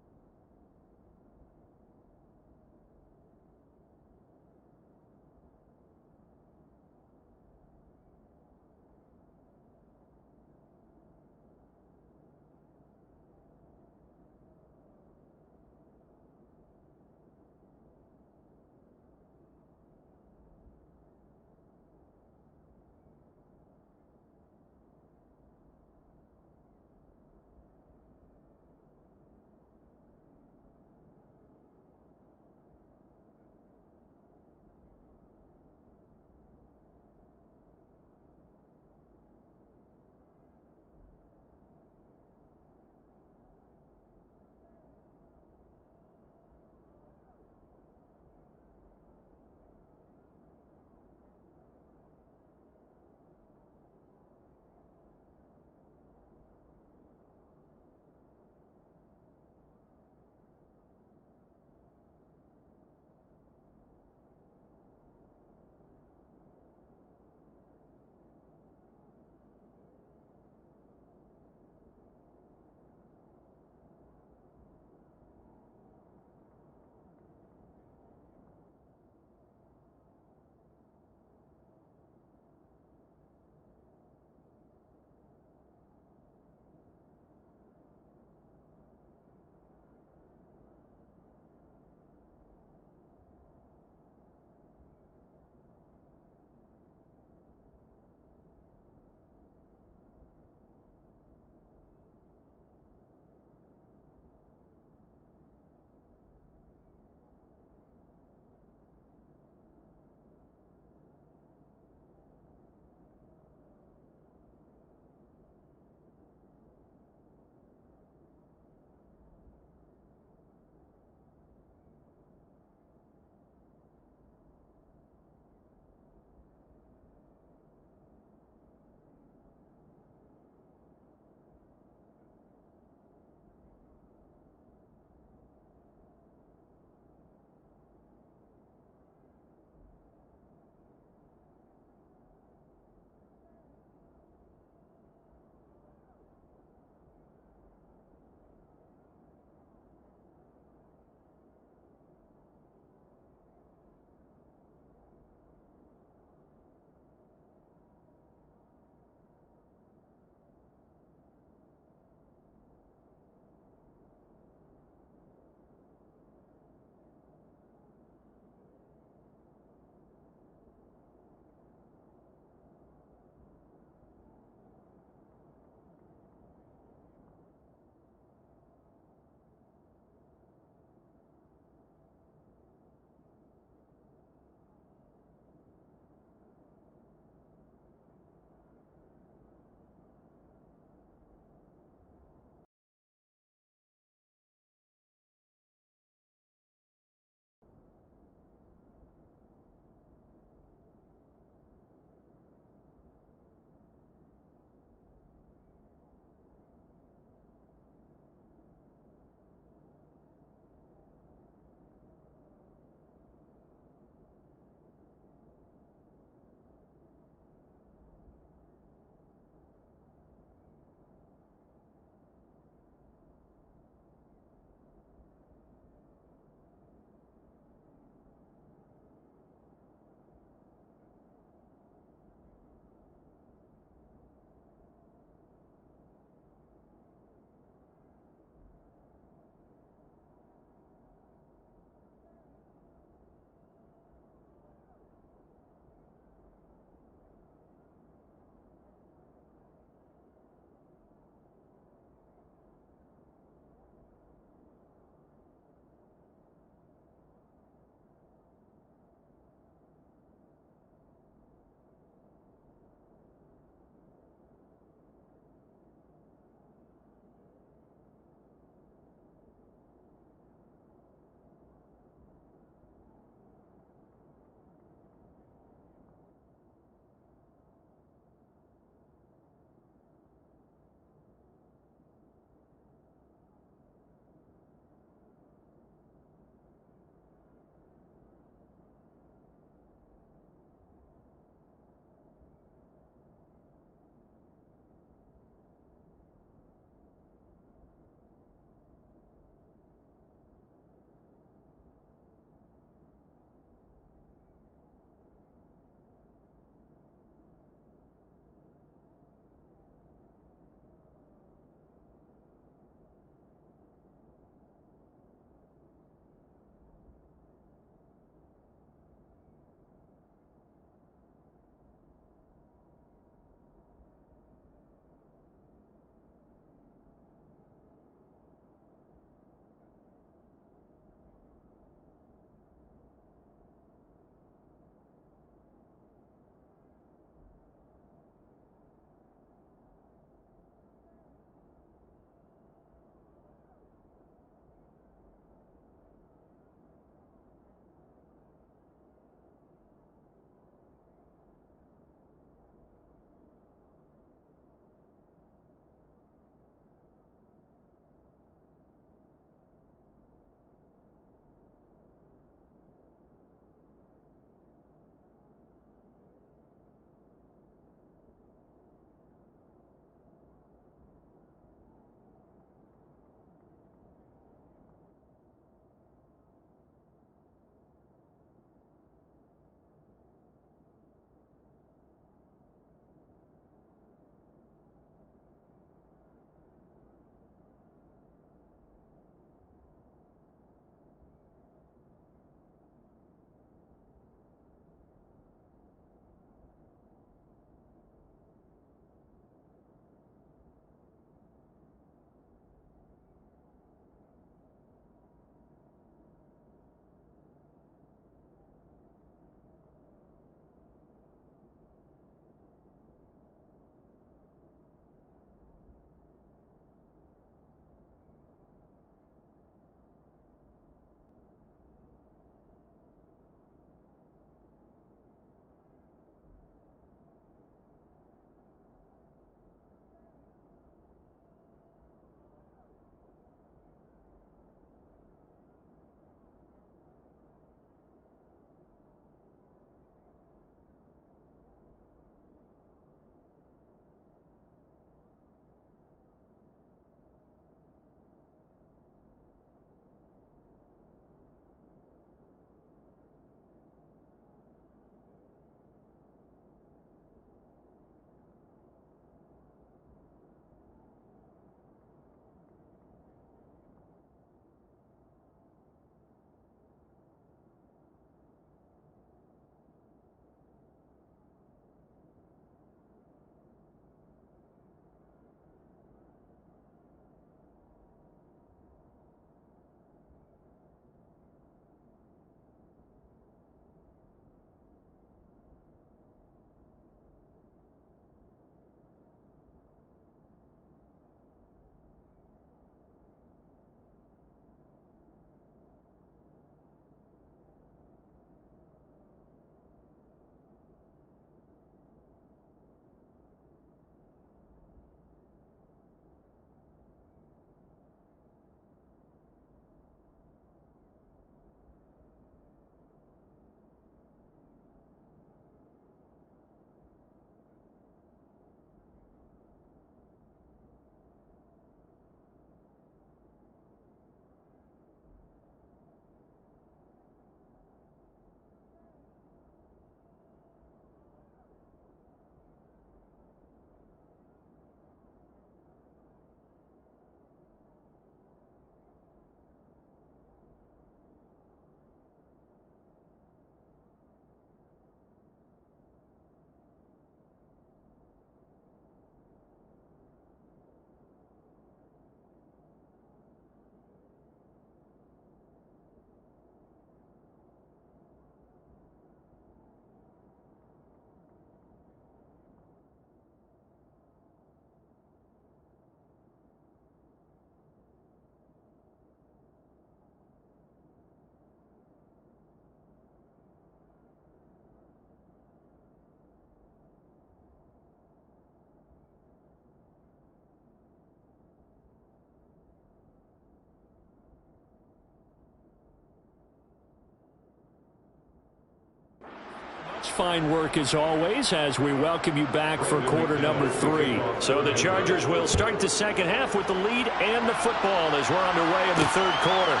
fine work as always as we welcome you back for quarter number 3. So the Chargers will start the second half with the lead and the football as we're underway in the third quarter.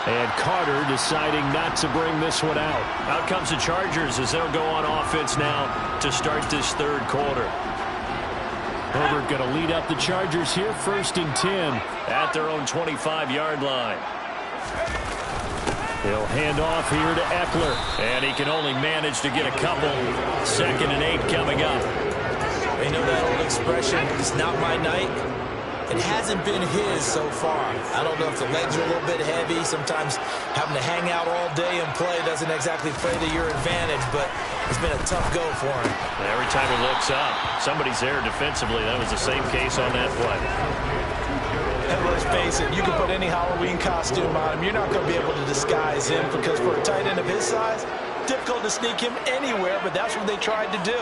And Carter deciding not to bring this one out. Out comes the Chargers as they'll go on offense now to start this third quarter. Herbert going to lead up the Chargers here, 1st and 10. At their own 25-yard line. He'll hand off here to Eckler. And he can only manage to get a couple. 2nd and 8 coming up. You know that old expression, it's not my night? It hasn't been his so far. I don't know if the legs are a little bit heavy. Sometimes having to hang out all day and play doesn't exactly play to your advantage, but it's been a tough go for him. And every time he looks up, somebody's there defensively. That was the same case on that play. And let's face it, you can put any Halloween costume on him. You're not going to be able to disguise him because for a tight end of his size, difficult to sneak him anywhere, but that's what they tried to do.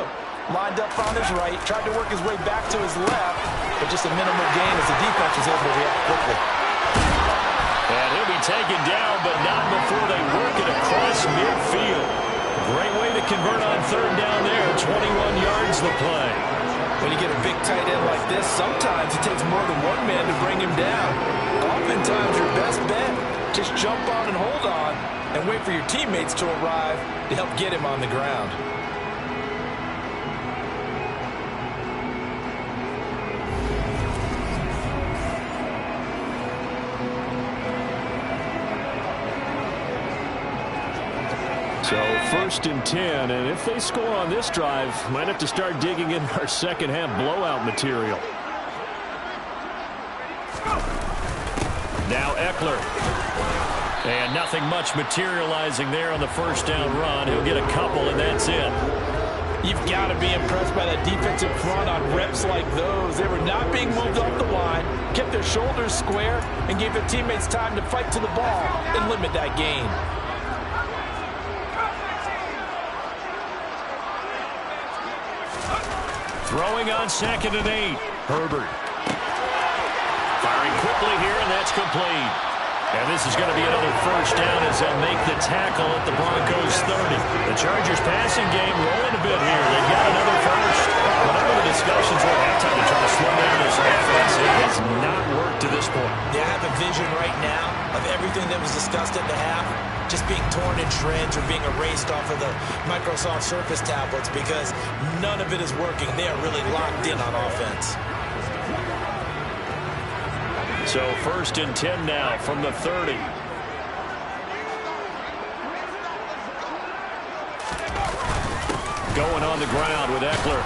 Lined up on his right, tried to work his way back to his left, but just a minimal gain as the defense was able to react quickly. And he'll be taken down, but not before they work it across midfield. Great way to convert on 3rd down there. 21 yards the play. When you get a big tight end like this, sometimes it takes more than one man to bring him down. Oftentimes your best bet, just jump on and hold on and wait for your teammates to arrive to help get him on the ground. So 1st and 10, and if they score on this drive, might have to start digging in our second half blowout material. Now Eckler. And nothing much materializing there on the 1st down run. He'll get a couple, and that's it. You've got to be impressed by that defensive front on reps like those. They were not being moved off the line, kept their shoulders square, and gave their teammates time to fight to the ball and limit that gain. Throwing on 2nd and 8. Herbert. Firing quickly here, and that's complete. And this is going to be another 1st down as they'll make the tackle at the Broncos 30. The Chargers passing game rolling a bit here. They've got another 1st. Whatever the discussions were at halftime to try to slow down this offense, it has not worked to this point. They have a vision right now of everything that was discussed at the half just being torn in shreds or being erased off of the Microsoft Surface tablets because none of it is working. They are really locked in on offense. So 1st and 10 now from the 30. Going on the ground with Eckler.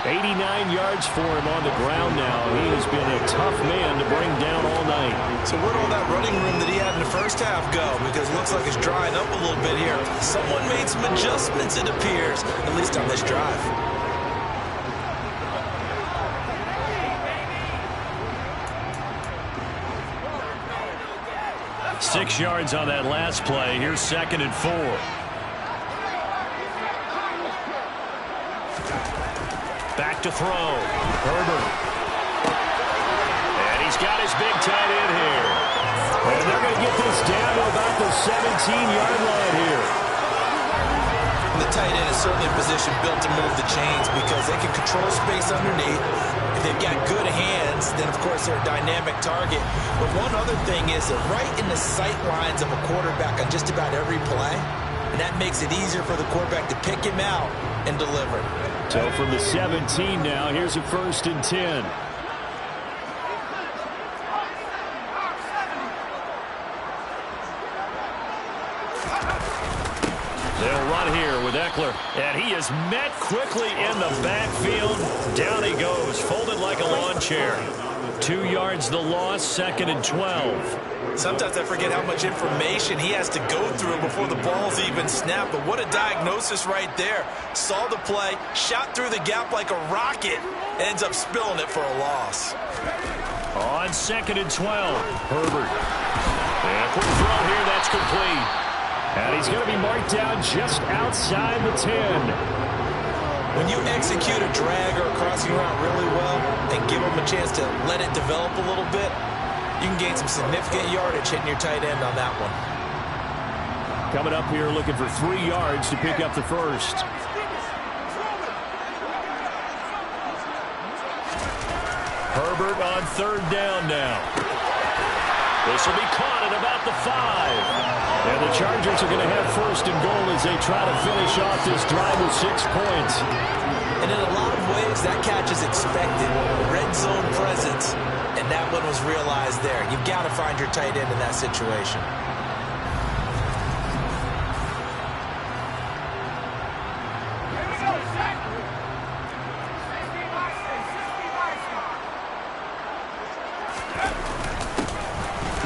89 yards for him on the ground now. He has been a tough man to bring down all night. So where'd all that running room that he had in the 1st half go? Because it looks like it's drying up a little bit here. Someone made some adjustments, it appears, at least on this drive. Six yards on that last play. Here's 2nd and 4. Back to throw. Herbert. And he's got his big tight end here. And they're going to get this down to about the 17-yard line here. And the tight end is certainly a position built to move the chains because they can control space underneath. If they've got good hands, then of course they're a dynamic target. But one other thing is they're right in the sight lines of a quarterback on just about every play. And that makes it easier for the quarterback to pick him out and deliver. So from the 17 now, here's a 1st and 10. They'll run here with Eckler. And he is met quickly in the backfield. Down he goes, folded like a lawn chair. 2 yards the loss, 2nd and 12. Sometimes I forget how much information he has to go through before the ball's even snapped. But what a diagnosis right there. Saw the play, shot through the gap like a rocket, ends up spilling it for a loss. On 2nd and 12, Herbert. And a quick throw here, that's complete. And he's going to be marked down just outside the 10. When you execute a drag or a crossing route really well and give them a chance to let it develop a little bit, you can gain some significant yardage hitting your tight end on that one. Coming up here looking for 3 yards to pick up the first. Herbert on 3rd down now. This will be caught at about the 5. And the Chargers are going to have 1st and goal as they try to finish off this drive with 6 points. And in a lot of ways, that catch is expected. Red zone presence, and that one was realized there. You've got to find your tight end in that situation.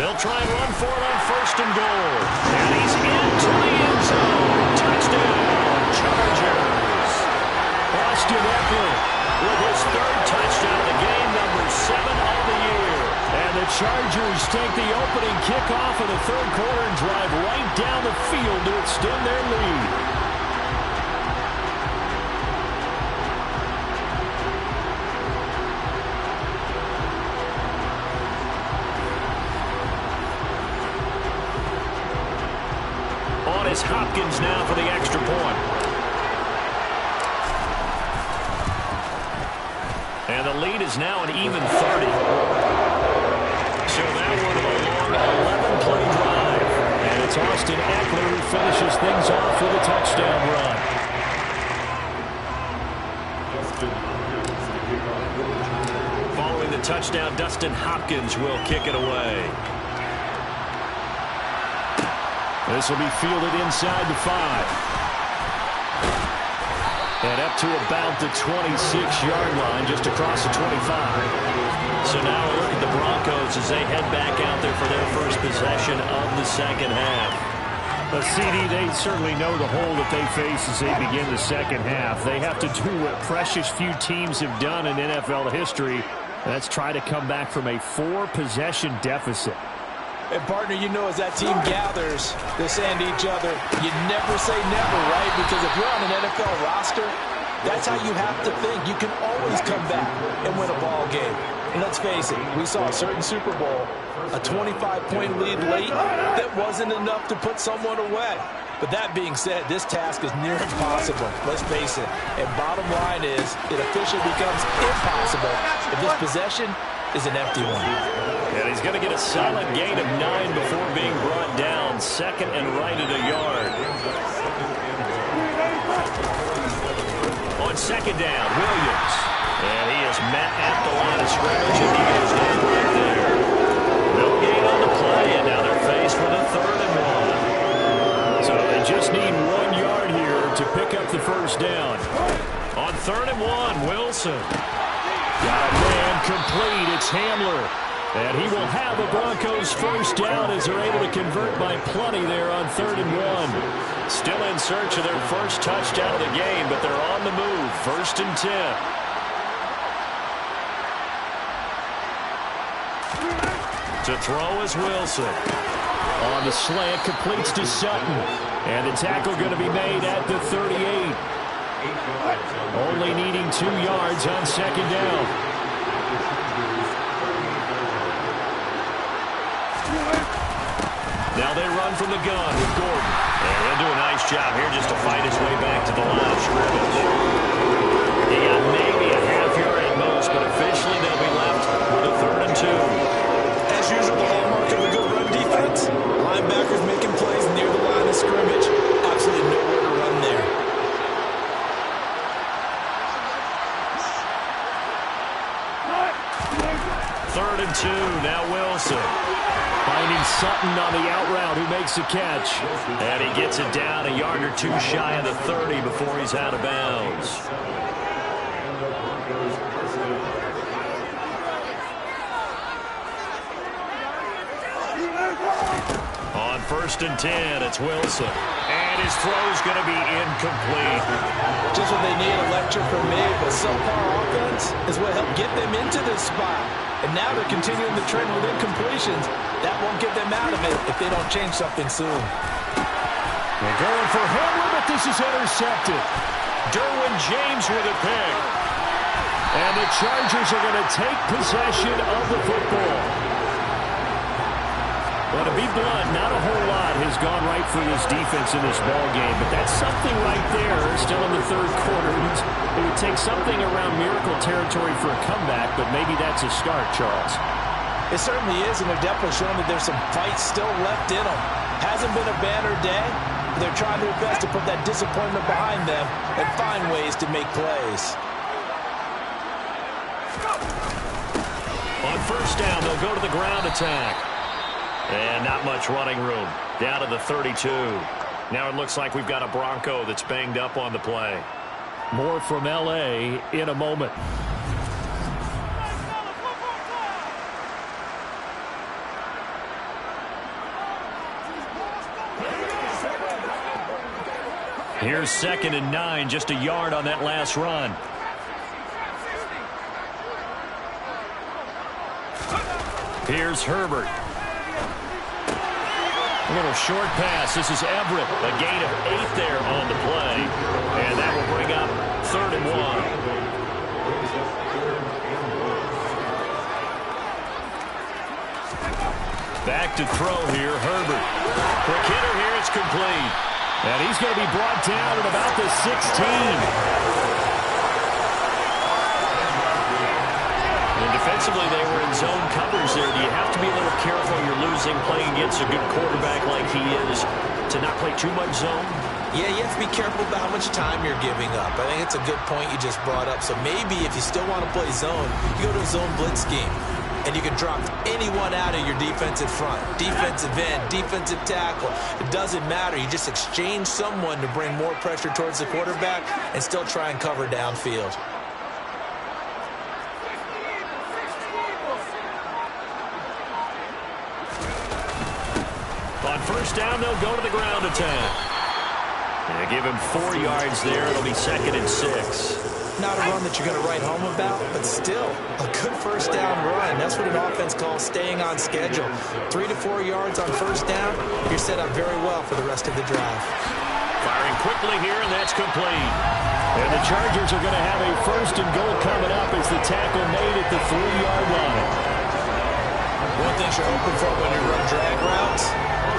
They'll try and run for it on 1st and goal. And he's into the end zone. Touchdown, Chargers. Austin Eckler with his 3rd touchdown of the game, number 7 of the year. And the Chargers take the opening kickoff of the 3rd quarter and drive right down the field to extend their lead. Is Hopkins now for the extra point. And the lead is now an even 30. So that one a long 11-play drive. And it's Austin Eckler who finishes things off with a touchdown run. Following the touchdown, Dustin Hopkins will kick it away. This will be fielded inside the 5. And up to about the 26-yard line, just across the 25. So now a look at the Broncos as they head back out there for their first possession of the second half. But CD, they certainly know the hole that they face as they begin the second half. They have to do what precious few teams have done in NFL history. That's try to come back from a 4-possession deficit. And, partner, you know as that team gathers, they're saying to each other, you never say never, right? Because if you're on an NFL roster, that's how you have to think. You can always come back and win a ball game. And let's face it, we saw a certain Super Bowl, a 25-point lead late that wasn't enough to put someone away. But that being said, this task is near impossible. Let's face it. And bottom line is, it officially becomes impossible if this possession is an empty one. And he's going to get a solid gain of 9 before being brought down. 2nd and right at a yard. On 2nd down, Williams. And he is met at the line of scrimmage, and he goes down right there. No gain on the play, and now they're faced with a 3rd and 1. So they just need 1 yard here to pick up the 1st down. On 3rd and 1, Wilson. Got a man complete. It's Hamler. And he will have the Broncos 1st down as they're able to convert by plenty there on 3rd and 1. Still in search of their first touchdown of the game, but they're on the move. 1st and 10. To throw is Wilson. On the slant, completes to Sutton. And the tackle going to be made at the 38. Only needing 2 yards on 2nd down. Now they run from the gun with Gordon. And he'll do a nice job here just to fight his way back to the line of scrimmage. He got maybe a half yard at most, but officially they'll be left with a 3rd and 2. As usual, the hallmark of a good run defense, linebackers making plays near the line of scrimmage. Absolutely nowhere to run there. Third and 2, now Wilson. Finding Sutton on the out route who makes the catch. And he gets it down a yard or 2 shy of the 30 before he's out of bounds. On 1st and 10, it's Wilson. And his throw's going to be incomplete. Just what they need, a lecture from me, but subpar offense is what helped get them into this spot. And now they're continuing the trend with incompletions. That won't get them out of it if they don't change something soon. They're going for Hamler, but this is intercepted. Derwin James with a pick. And the Chargers are going to take possession of the football. Well, to be blunt, not a whole lot has gone right for this defense in this ball game, but that's something right there. Still in the third quarter. It would take something around miracle territory for a comeback, but maybe that's a start, Charles. It certainly is, and they're definitely showing that there's some fight still left in them. Hasn't been a banner day. They're trying their best to put that disappointment behind them and find ways to make plays. On first down, they'll go to the ground attack. And not much running room. Down to the 32. Now it looks like we've got a Bronco that's banged up on the play. More from L.A. in a moment. Here's 2nd and 9, just a yard on that last run. Here's Herbert. A little short pass. This is Everett. A gain of 8 there on the play. And that will bring up 3rd and 1. Back to throw here, Herbert. Quick hitter here, it's complete. And he's going to be brought down at about the 16. Defensively, they were in zone coverage there. Do you have to be a little careful you're losing playing against a good quarterback like he is to not play too much zone? Yeah, you have to be careful about how much time you're giving up. I think it's a good point you just brought up. So maybe if you still want to play zone, you go to a zone blitz scheme. And you can drop anyone out of your defensive front. Defensive end, defensive tackle. It doesn't matter. You just exchange someone to bring more pressure towards the quarterback and still try and cover downfield. On first down, they'll go to the ground attack. They give him 4 yards there. It'll be 2nd and 6. Not a run that you're going to write home about, but still a good first down run. That's what an offense calls staying on schedule. 3 to 4 yards on first down, you're set up very well for the rest of the drive. Firing quickly here, and that's complete. And the Chargers are going to have a 1st and goal coming up as the tackle made at the 3-yard line. One thing you're hoping for when you run drag routes,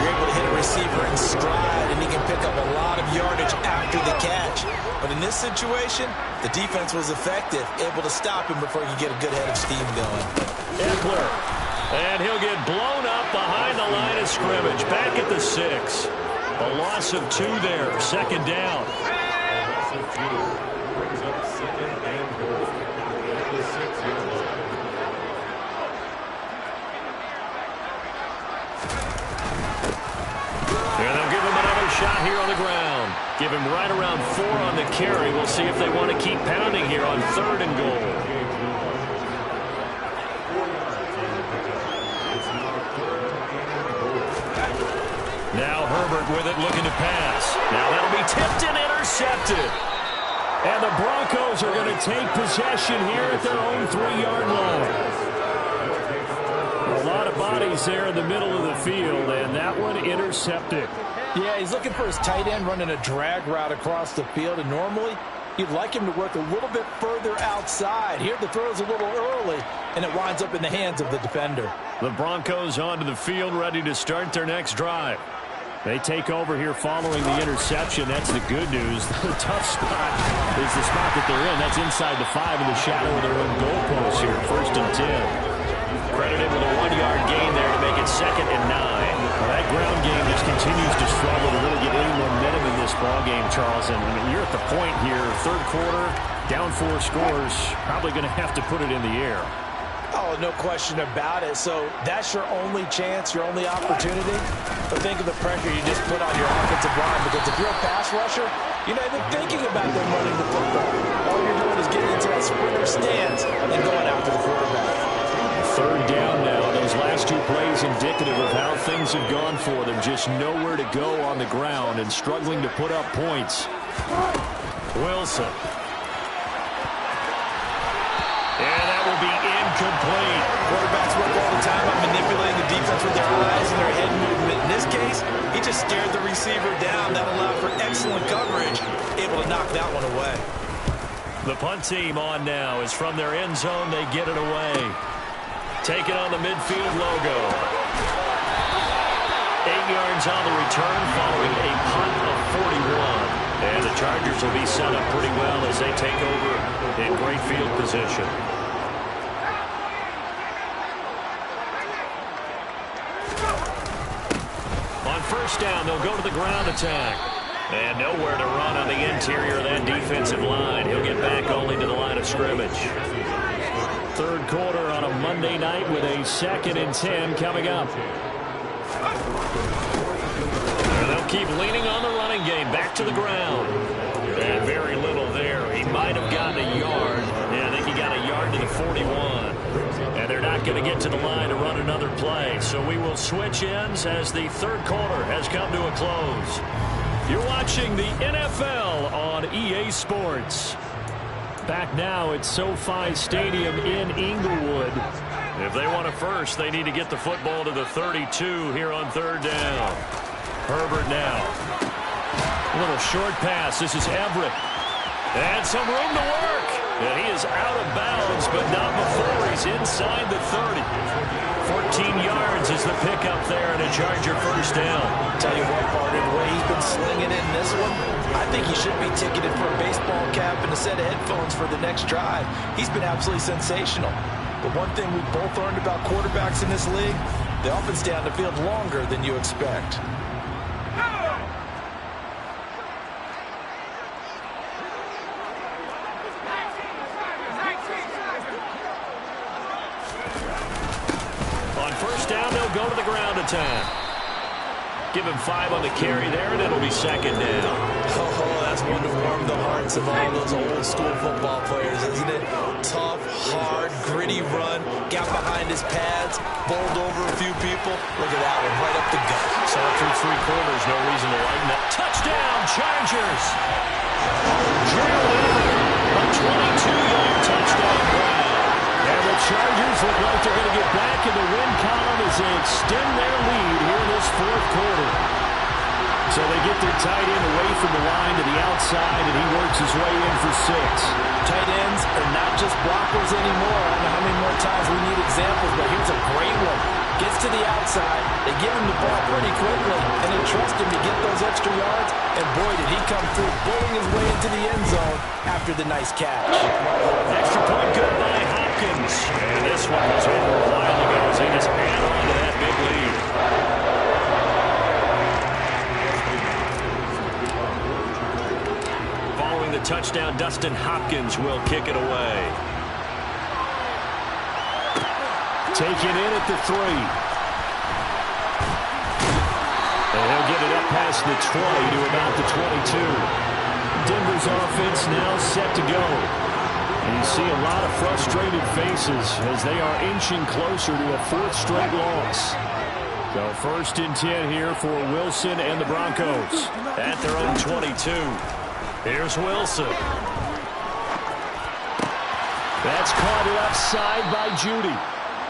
you're able to hit a receiver in stride, and he can pick up a lot of yardage after the catch. But in this situation, the defense was effective, able to stop him before you get a good head of steam going. Eckler, and he'll get blown up behind the line of scrimmage, back at the 6. A loss of 2 there, 2nd down. And they'll give him another shot here on the ground. Give him right around 4 on the carry. We'll see if they want to keep pounding here on 3rd and goal. Now Herbert with it, looking to pass. Now that'll be tipped and intercepted. And the Broncos are going to take possession here at their own 3-yard line. A lot of bodies there in the middle of the field, and that one intercepted. Yeah, he's looking for his tight end running a drag route across the field, and normally you'd like him to work a little bit further outside. Here the throw is a little early, and it winds up in the hands of the defender. The Broncos onto the field, ready to start their next drive. They take over here following the interception. That's the good news. The tough spot is the spot that they're in. That's inside the 5 in the shadow of their own goalpost here. 1st and 10. Credited with a 1-yard gain there to make it 2nd and 9. Well, that ground game just continues to struggle to really get any momentum in this ball game, Charles. And you're at the point here, 3rd quarter, down 4 scores, probably going to have to put it in the air. Oh, no question about it. So that's your only chance, your only opportunity. But think of the pressure you just put on your offensive line, because if you're a pass rusher, you're not even thinking about them running the football. All you're doing is getting into that sprinter stance and going after the quarterback. 3rd down now. Those last 2 plays indicative of how things have gone for them. Just nowhere to go on the ground and struggling to put up points. Wilson. And that will be incomplete. Quarterbacks work all the time on manipulating the defense with their eyes and their head movement. In this case, he just stared the receiver down. That allowed for excellent coverage, able to knock that one away. The punt team on now is from their end zone. They get it away. Taking on the midfield logo. yards on the return following a punt of 41. And the Chargers will be set up pretty well as they take over in great field position. On first down, they'll go to the ground attack. And nowhere to run on the interior of that defensive line. He'll get back only to the line of scrimmage. Third quarter on a Monday night with a 2nd and 10 coming up. And they'll keep leaning on the running game. Back to the ground. And very little there. He might have gotten a yard. Yeah, I think he got a yard to the 41. And they're not going to get to the line to run another play. So we will switch ends as the third quarter has come to a close. You're watching the NFL on EA Sports. Back now at SoFi Stadium in Inglewood. If they want a first, they need to get the football to the 32 here on third down. Herbert now. A little short pass. This is Everett. And some room to work. And he is out of bounds, but not before he's inside the 30. 14 yards is the pickup there and a Charger first down. Tell you what, partner, the way he's been slinging in this one, I think he should be ticketed for a baseball cap and a set of headphones for the next drive. He's been absolutely sensational. But one thing we've both learned about quarterbacks in this league, they often stay on the field longer than you expect. Go to the ground attack. Give him 5 on the carry there, and it'll be second down. Oh, that's one to warm the hearts of all those old school football players, isn't it? Tough, hard, gritty run, got behind his pads, bowled over a few people. Look at that one, right up the gut. Saw through 3 quarters, no reason to lighten that. Touchdown, Chargers! Drilled in a 22-yard touchdown run. And the Chargers look like they're going to get back in the win column as they extend their lead here in this fourth quarter. So they get their tight end away from the line to the outside, and he works his way in for 6. Tight ends are not just blockers anymore. I don't know how many more times we need examples, but here's a great one. Gets to the outside, they give him the ball pretty quickly, and they trust him to get those extra yards, and boy, did he come through, bowling his way into the end zone after the nice catch. Extra point good by Hopkins. And this one was over a while ago as they just add on to that big lead. Following the touchdown, Dustin Hopkins will kick it away. Taken in at the 3. And he'll get it up past the 20 to about the 22. Denver's offense now set to go. And you see a lot of frustrated faces as they are inching closer to a 4th straight loss. So 1st and 10 here for Wilson and the Broncos at their own 22. Here's Wilson. That's caught left side by Judy.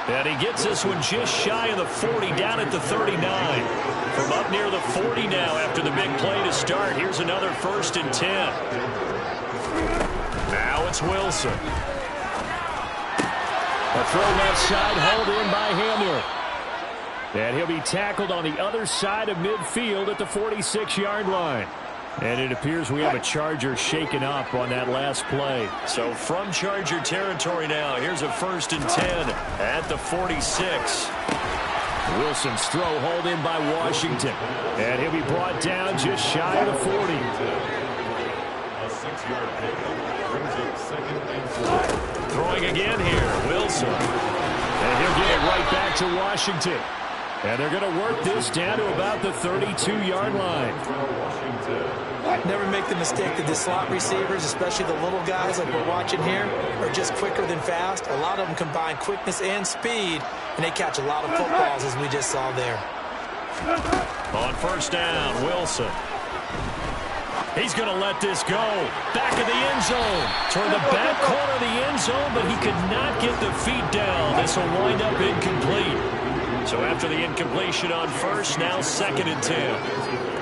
And he gets this one just shy of the 40, down at the 39. From up near the 40 now after the big play to start. Here's another 1st and 10. Now it's Wilson. A throw left side, hauled in by Hamler. And he'll be tackled on the other side of midfield at the 46-yard line. And it appears we have a Charger shaken up on that last play. So from Charger territory now, here's a 1st and 10 at the 46. Wilson's throw hauled in by Washington. And he'll be brought down just shy of the 40. Throwing again here, Wilson. And he'll get it right back to Washington. And they're going to work this down to about the 32-yard line. Never make the mistake that the slot receivers, especially the little guys like we're watching here, are just quicker than fast. A lot of them combine quickness and speed, and they catch a lot of footballs, as we just saw there. On first down, Wilson. He's going to let this go. Back of the end zone. Toward the back corner of the end zone, but he could not get the feet down. This will wind up incomplete. So after the incompletion on first, now 2nd and 10.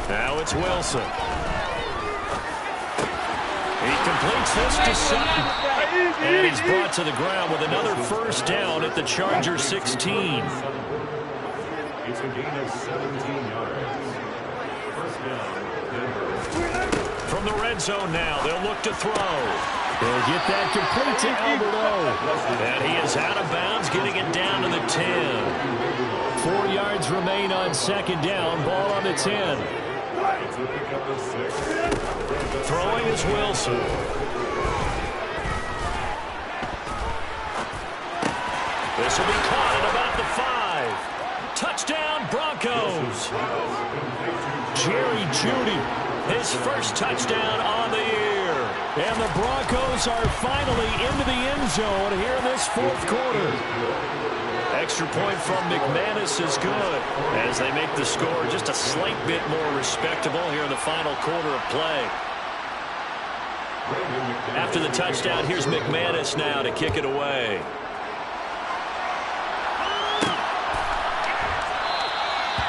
Now it's Wilson. He completes this to Sutton. And he's brought to the ground with another first down at the Chargers 16. It's a gain of 17 yards. First down, Denver. From the red zone now, they'll look to throw. They'll get that complete to Alberto. And he is out of bounds, getting it down to the 10. 4 yards remain on second down. Ball on the 10. Throwing is Wilson. This will be caught at about the 5. Touchdown, Broncos. Jerry Jeudy, his first touchdown on the year. And the Broncos are finally into the end zone here in this fourth quarter. Extra point from McManus is good as they make the score just a slight bit more respectable here in the final quarter of play. After the touchdown, here's McManus now to kick it away.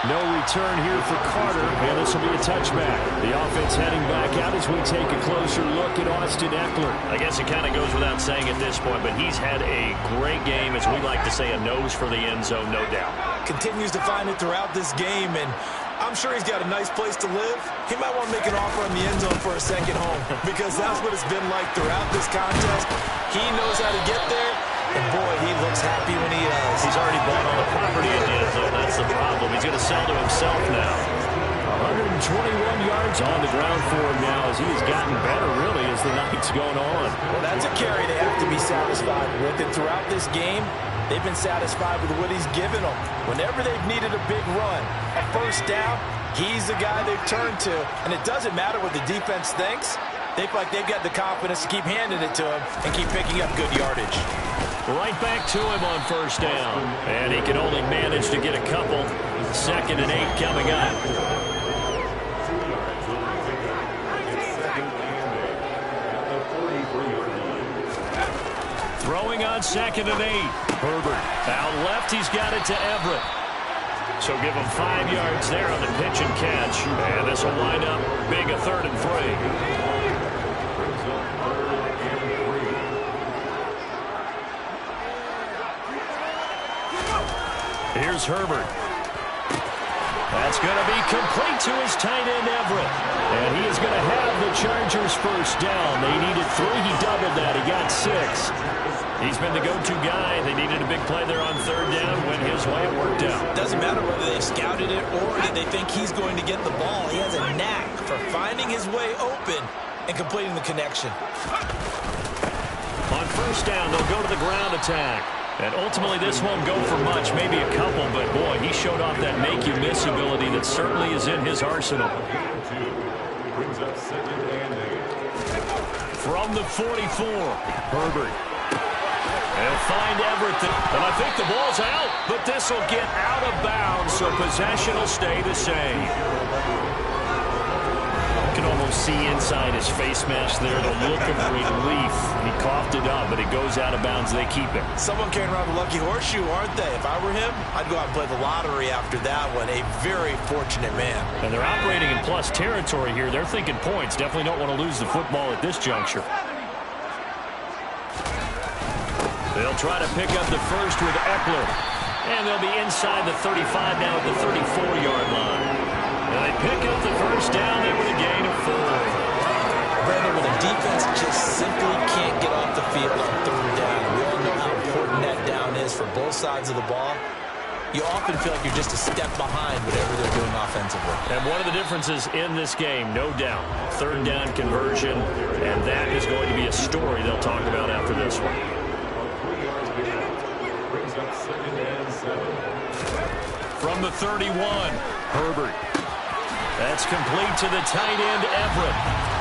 No return here for Carter, and this will be a touchback. The offense heading back out as we take a closer look at Austin Eckler. I guess it kind of goes without saying at this point, but he's had a great game, as we like to say, a nose for the end zone, no doubt. Continues to find it throughout this game, and I'm sure he's got a nice place to live. He might want to make an offer on the end zone for a second home, because that's what it's been like throughout this contest. He knows how to get there. And boy, he looks happy when he does. He's already bought all the property in the end zone. That's the problem. He's going to sell to himself now. 121 yards on the ground for him now as he has gotten better, really, as the night's going on. Well, that's a carry they have to be satisfied with. And throughout this game, they've been satisfied with what he's given them. Whenever they've needed a big run, a first down, he's the guy they've turned to. And it doesn't matter what the defense thinks. They feel like they've got the confidence to keep handing it to him and keep picking up good yardage. Right back to him on first down. And he can only manage to get a couple. 2nd and 8 coming up. Throwing on 2nd and 8. Herbert out left. He's got it to Everett. So give him 5 yards there on the pitch and catch. And this will wind up being a 3rd and 3. Here's Herbert. That's going to be complete to his tight end, Everett. And he is going to have the Chargers first down. They needed 3. He doubled that. He got 6. He's been the go-to guy. They needed a big play there on 3rd down. Went his way. It worked out. Doesn't matter whether they scouted it or did they think he's going to get the ball. He has a knack for finding his way open and completing the connection. On first down, they'll go to the ground attack. And ultimately, this won't go for much, maybe a couple, but boy, he showed off that make-you-miss ability that certainly is in his arsenal. From the 44, Herbert. They'll find Everett, and I think the ball's out, but this will get out of bounds, so possession will stay the same. You can almost see inside his face mask there the look of relief. He coughed it up, but it goes out of bounds. They keep it. Someone carrying around the lucky horseshoe, aren't they? If I were him, I'd go out and play the lottery after that one. A very fortunate man. And they're operating in plus territory here. They're thinking points. Definitely don't want to lose the football at this juncture. They'll try to pick up the first with Eckler. And they'll be inside the 35 now at the 34-yard line. And they pick up the first down there with a gain of 4. Brandon, when the defense just simply can't get off the field on 3rd down, we all know how important that down is for both sides of the ball. You often feel like you're just a step behind whatever they're doing offensively. And one of the differences in this game, no doubt, 3rd down conversion, and that is going to be a story they'll talk about after this one. From the 31, Herbert. That's complete to the tight end, Everett.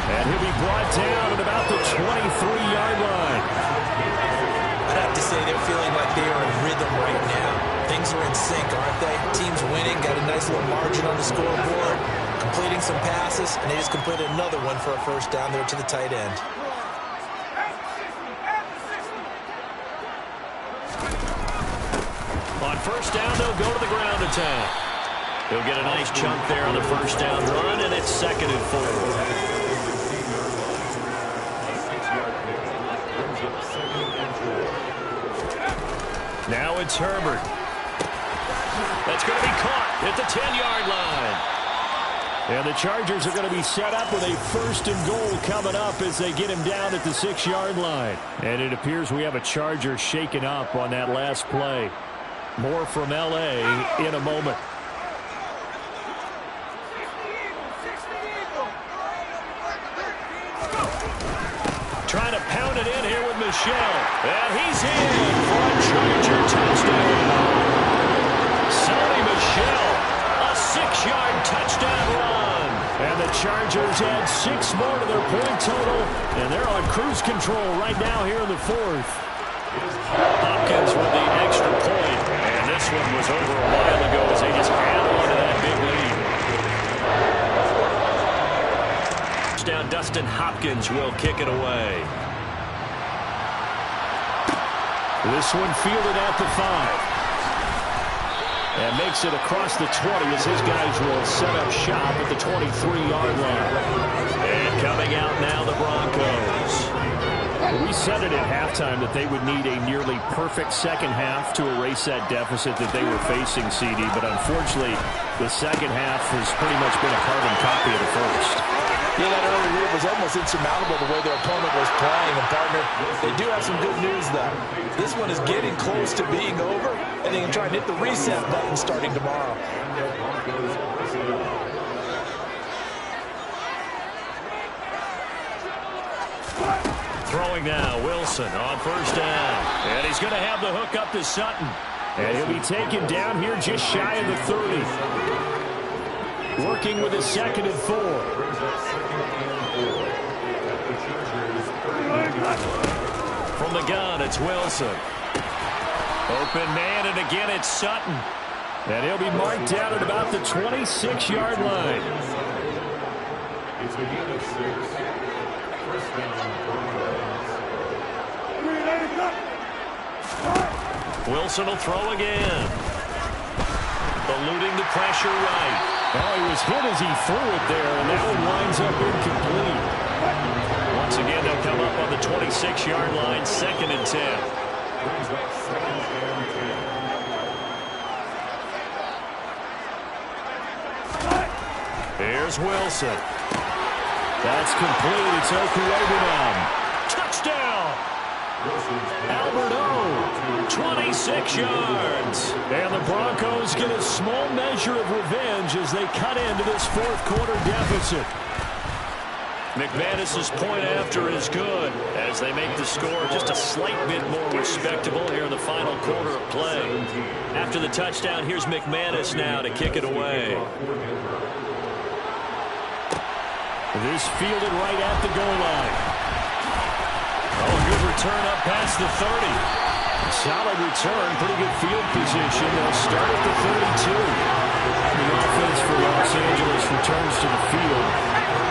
And he'll be brought down at about the 23-yard line. I'd have to say they're feeling like they are in rhythm right now. Things are in sync, aren't they? Team's winning, got a nice little margin on the scoreboard, completing some passes, and they just completed another one for a first down there to the tight end. On first down, they'll go to the ground attack. He'll get a nice chunk there on the first down run, and it's 2nd and 4. it's Herbert. That's going to be caught at the 10-yard line. And the Chargers are going to be set up with a 1st and goal coming up as they get him down at the 6-yard line. And it appears we have a Charger shaken up on that last play. More from L.A. in a moment. Trying to pound it in here with Michel. And he's in for a Charger touchdown. Sonny Michel, a 6-yard touchdown run. And the Chargers add 6 more to their point total. And they're on cruise control right now here in the 4th. Hopkins with the extra point. And this one was over a while ago as they just held on to that big lead. Down Dustin Hopkins will kick it away. This one fielded at the 5. And makes it across the 20 as his guys will set up shop at the 23-yard line. And coming out now, the Broncos. We said it at halftime that they would need a nearly perfect second half to erase that deficit that they were facing, CD. But unfortunately, the second half has pretty much been a carbon copy of the first. Yeah, that early lead was almost insurmountable the way their opponent was playing. And, partner, they do have some good news, though. This one is getting close to being over, and they can try and hit the reset button starting tomorrow. Throwing now, Wilson on 1st down. And he's going to have the hook up to Sutton. And he'll be taken down here just shy of the 30. Working with a 2nd and 4. From the gun, it's Wilson. Open man, and again it's Sutton. And he'll be marked down at about the 26-yard line. It's a gain of 6. 1st down. Wilson will throw again. Eluding the pressure right. Oh, he was hit as he threw it there, and that one winds up incomplete. Once again, they'll come up on the 26-yard line, 2nd and 10. Here's Wilson. That's complete. It's Okuegbunam. Touchdown! Albert O, 26 yards. And the Broncos get a small measure of revenge as they cut into this 4th quarter deficit. McManus's point after is good as they make the score just a slight bit more respectable here in the final quarter of play. After the touchdown, here's McManus now to kick it away. This fielded right at the goal line. Oh, good return up past the 30. Solid return, pretty good field position. They'll start at the 32. The offense for Los Angeles returns to the field.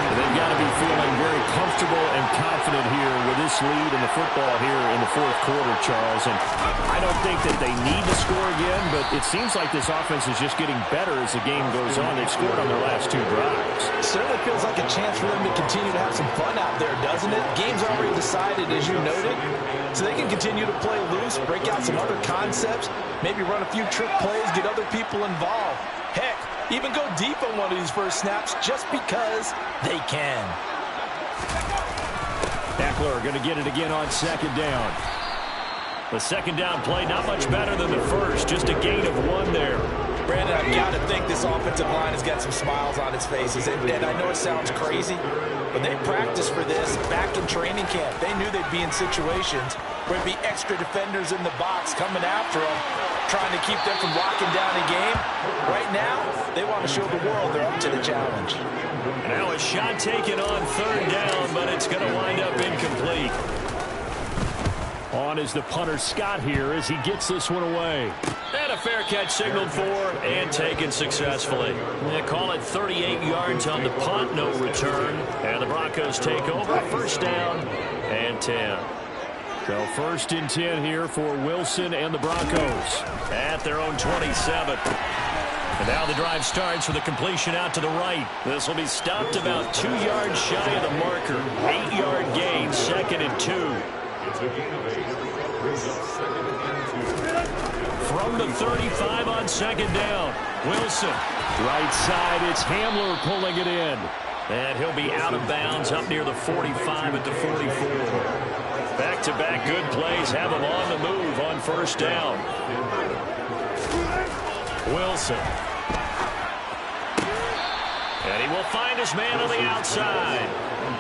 And they've got to be feeling very comfortable and confident here with this lead in the football here in the 4th quarter, Charles. And I don't think that they need to score again, but it seems like this offense is just getting better as the game goes on. They've scored on their last 2 drives. It certainly feels like a chance for them to continue to have some fun out there, doesn't it? Game's already decided, as you noted, so they can continue to play loose, break out some other concepts, maybe run a few trick plays, get other people involved. Heck, even go deep on one of these first snaps just because they can. Eckler going to get it again on 2nd down. The 2nd down play not much better than the first, just a gain of 1 there. Brandon, I've got to think this offensive line has got some smiles on its faces. And I know it sounds crazy, but they practiced for this back in training camp. They knew they'd be in situations where there'd be extra defenders in the box coming after them, trying to keep them from locking down a game. Right now, they want to show the world they're up to the challenge. Now a shot taken on 3rd down, but it's going to wind up incomplete. On is the punter Scott here as he gets this one away. And a fair catch signaled for and taken successfully. They call it 38 yards on the punt, no return. And the Broncos take over, 1st down and 10. So 1st and 10 here for Wilson and the Broncos at their own 27. And now the drive starts with a completion out to the right. This will be stopped about 2 yards shy of the marker. 8-yard gain, 2nd and 2. It's a gain of 8. Brings up 2nd and 2. From the 35 on 2nd down. Wilson. Right side, it's Hamler pulling it in. And he'll be out of bounds up near the 45 at the 44. Back-to-back good plays have him on the move on 1st down. Wilson. And he will find his man on the outside.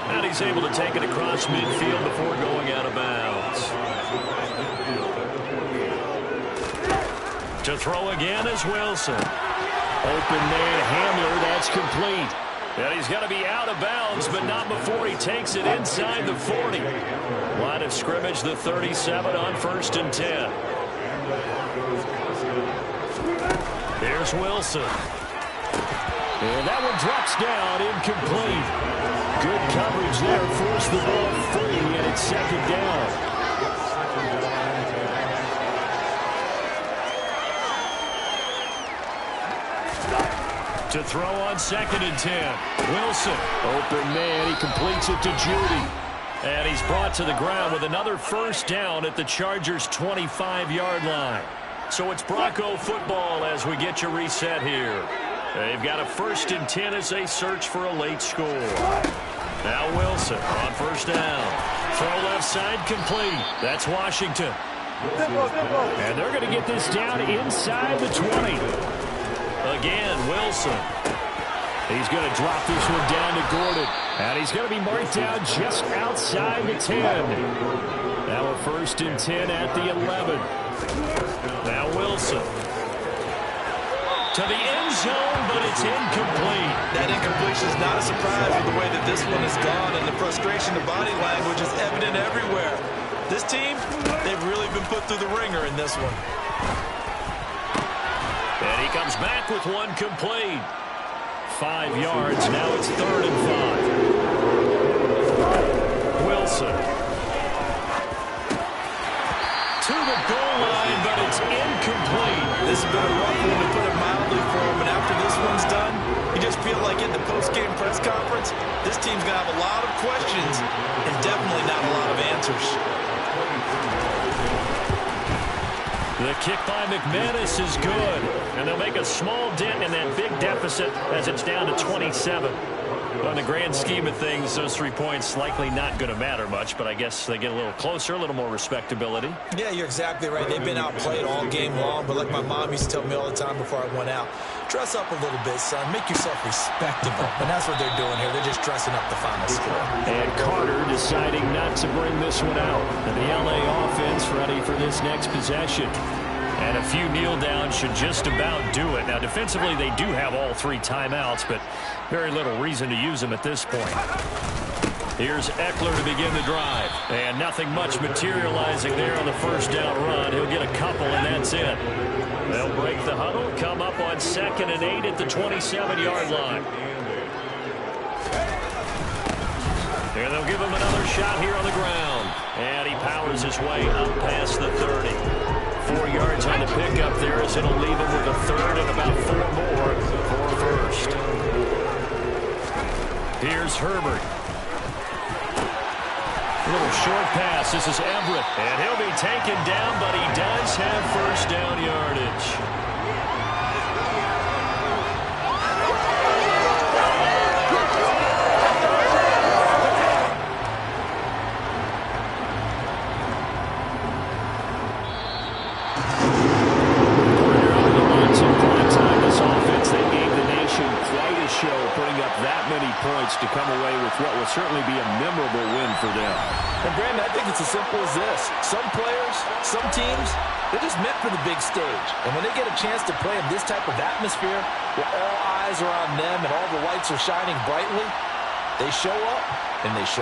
And he's able to take it across midfield before going out of bounds. To throw again is Wilson. Open man, Hamler, that's complete. And he's going to be out of bounds, but not before he takes it inside the 40. Line of scrimmage, the 37 on 1st and 10. Here's Wilson. And that one drops down, incomplete. Good coverage there, forced the ball free, and it's 2nd down. To throw on 2nd and 10. Wilson. Open man. He completes it to Judy. And he's brought to the ground with another 1st down at the Chargers' 25-yard line. So it's Bronco football as we get you reset here. They've got a 1st and 10 as they search for a late score. Now Wilson on 1st down. Throw left side complete. That's Washington. And they're going to get this down inside the 20. Again, Wilson. He's going to drop this one down to Gordon. And he's going to be marked down just outside the 10. Now a 1st and 10 at the 11. Now Wilson. To the end zone, but it's incomplete. That incompletion is not a surprise with the way that this one has gone, and the frustration, the body language is evident everywhere. This team, they've really been put through the ringer in this one. And he comes back with one complete. 5 yards. Now it's 3rd and 5. Wilson. To the goal line, but it's incomplete. This has been a rough one, to put it mildly, for him. And after this one's done, you just feel like in the post-game press conference, this team's going to have a lot of questions and definitely not a lot of answers. The kick by McManus is good, and they'll make a small dent in that big deficit as it's down to 27. Well, in the grand scheme of things, those 3 points likely not going to matter much, but I guess they get a little closer, a little more respectability. Yeah, you're exactly right. They've been outplayed all game long, but like my mom used to tell me all the time before I went out, dress up a little bit, son. Make yourself respectable. And that's what they're doing here. They're just dressing up the final score. And Carter deciding not to bring this one out. And the LA offense ready for this next possession. And a few kneel downs should just about do it. Now, defensively, they do have all 3 timeouts, but very little reason to use them at this point. Here's Eckler to begin the drive. And nothing much materializing there on the 1st down run. He'll get a couple, and that's it. They'll break the huddle, come up on 2nd and 8 at the 27-yard line. And they'll give him another shot here on the ground. And he powers his way up past the 30. 4 yards on the pickup there as it'll leave him with a 3rd and about 4 more for 1st. Here's Herbert. A little short pass. This is Everett. And he'll be taken down, but he does have 1st down yardage. To come away with what will certainly be a memorable win for them. And Brandon, I think it's as simple as this. Some players, some teams, they're just meant for the big stage. And when they get a chance to play in this type of atmosphere, where all eyes are on them and all the lights are shining brightly, they show up and they show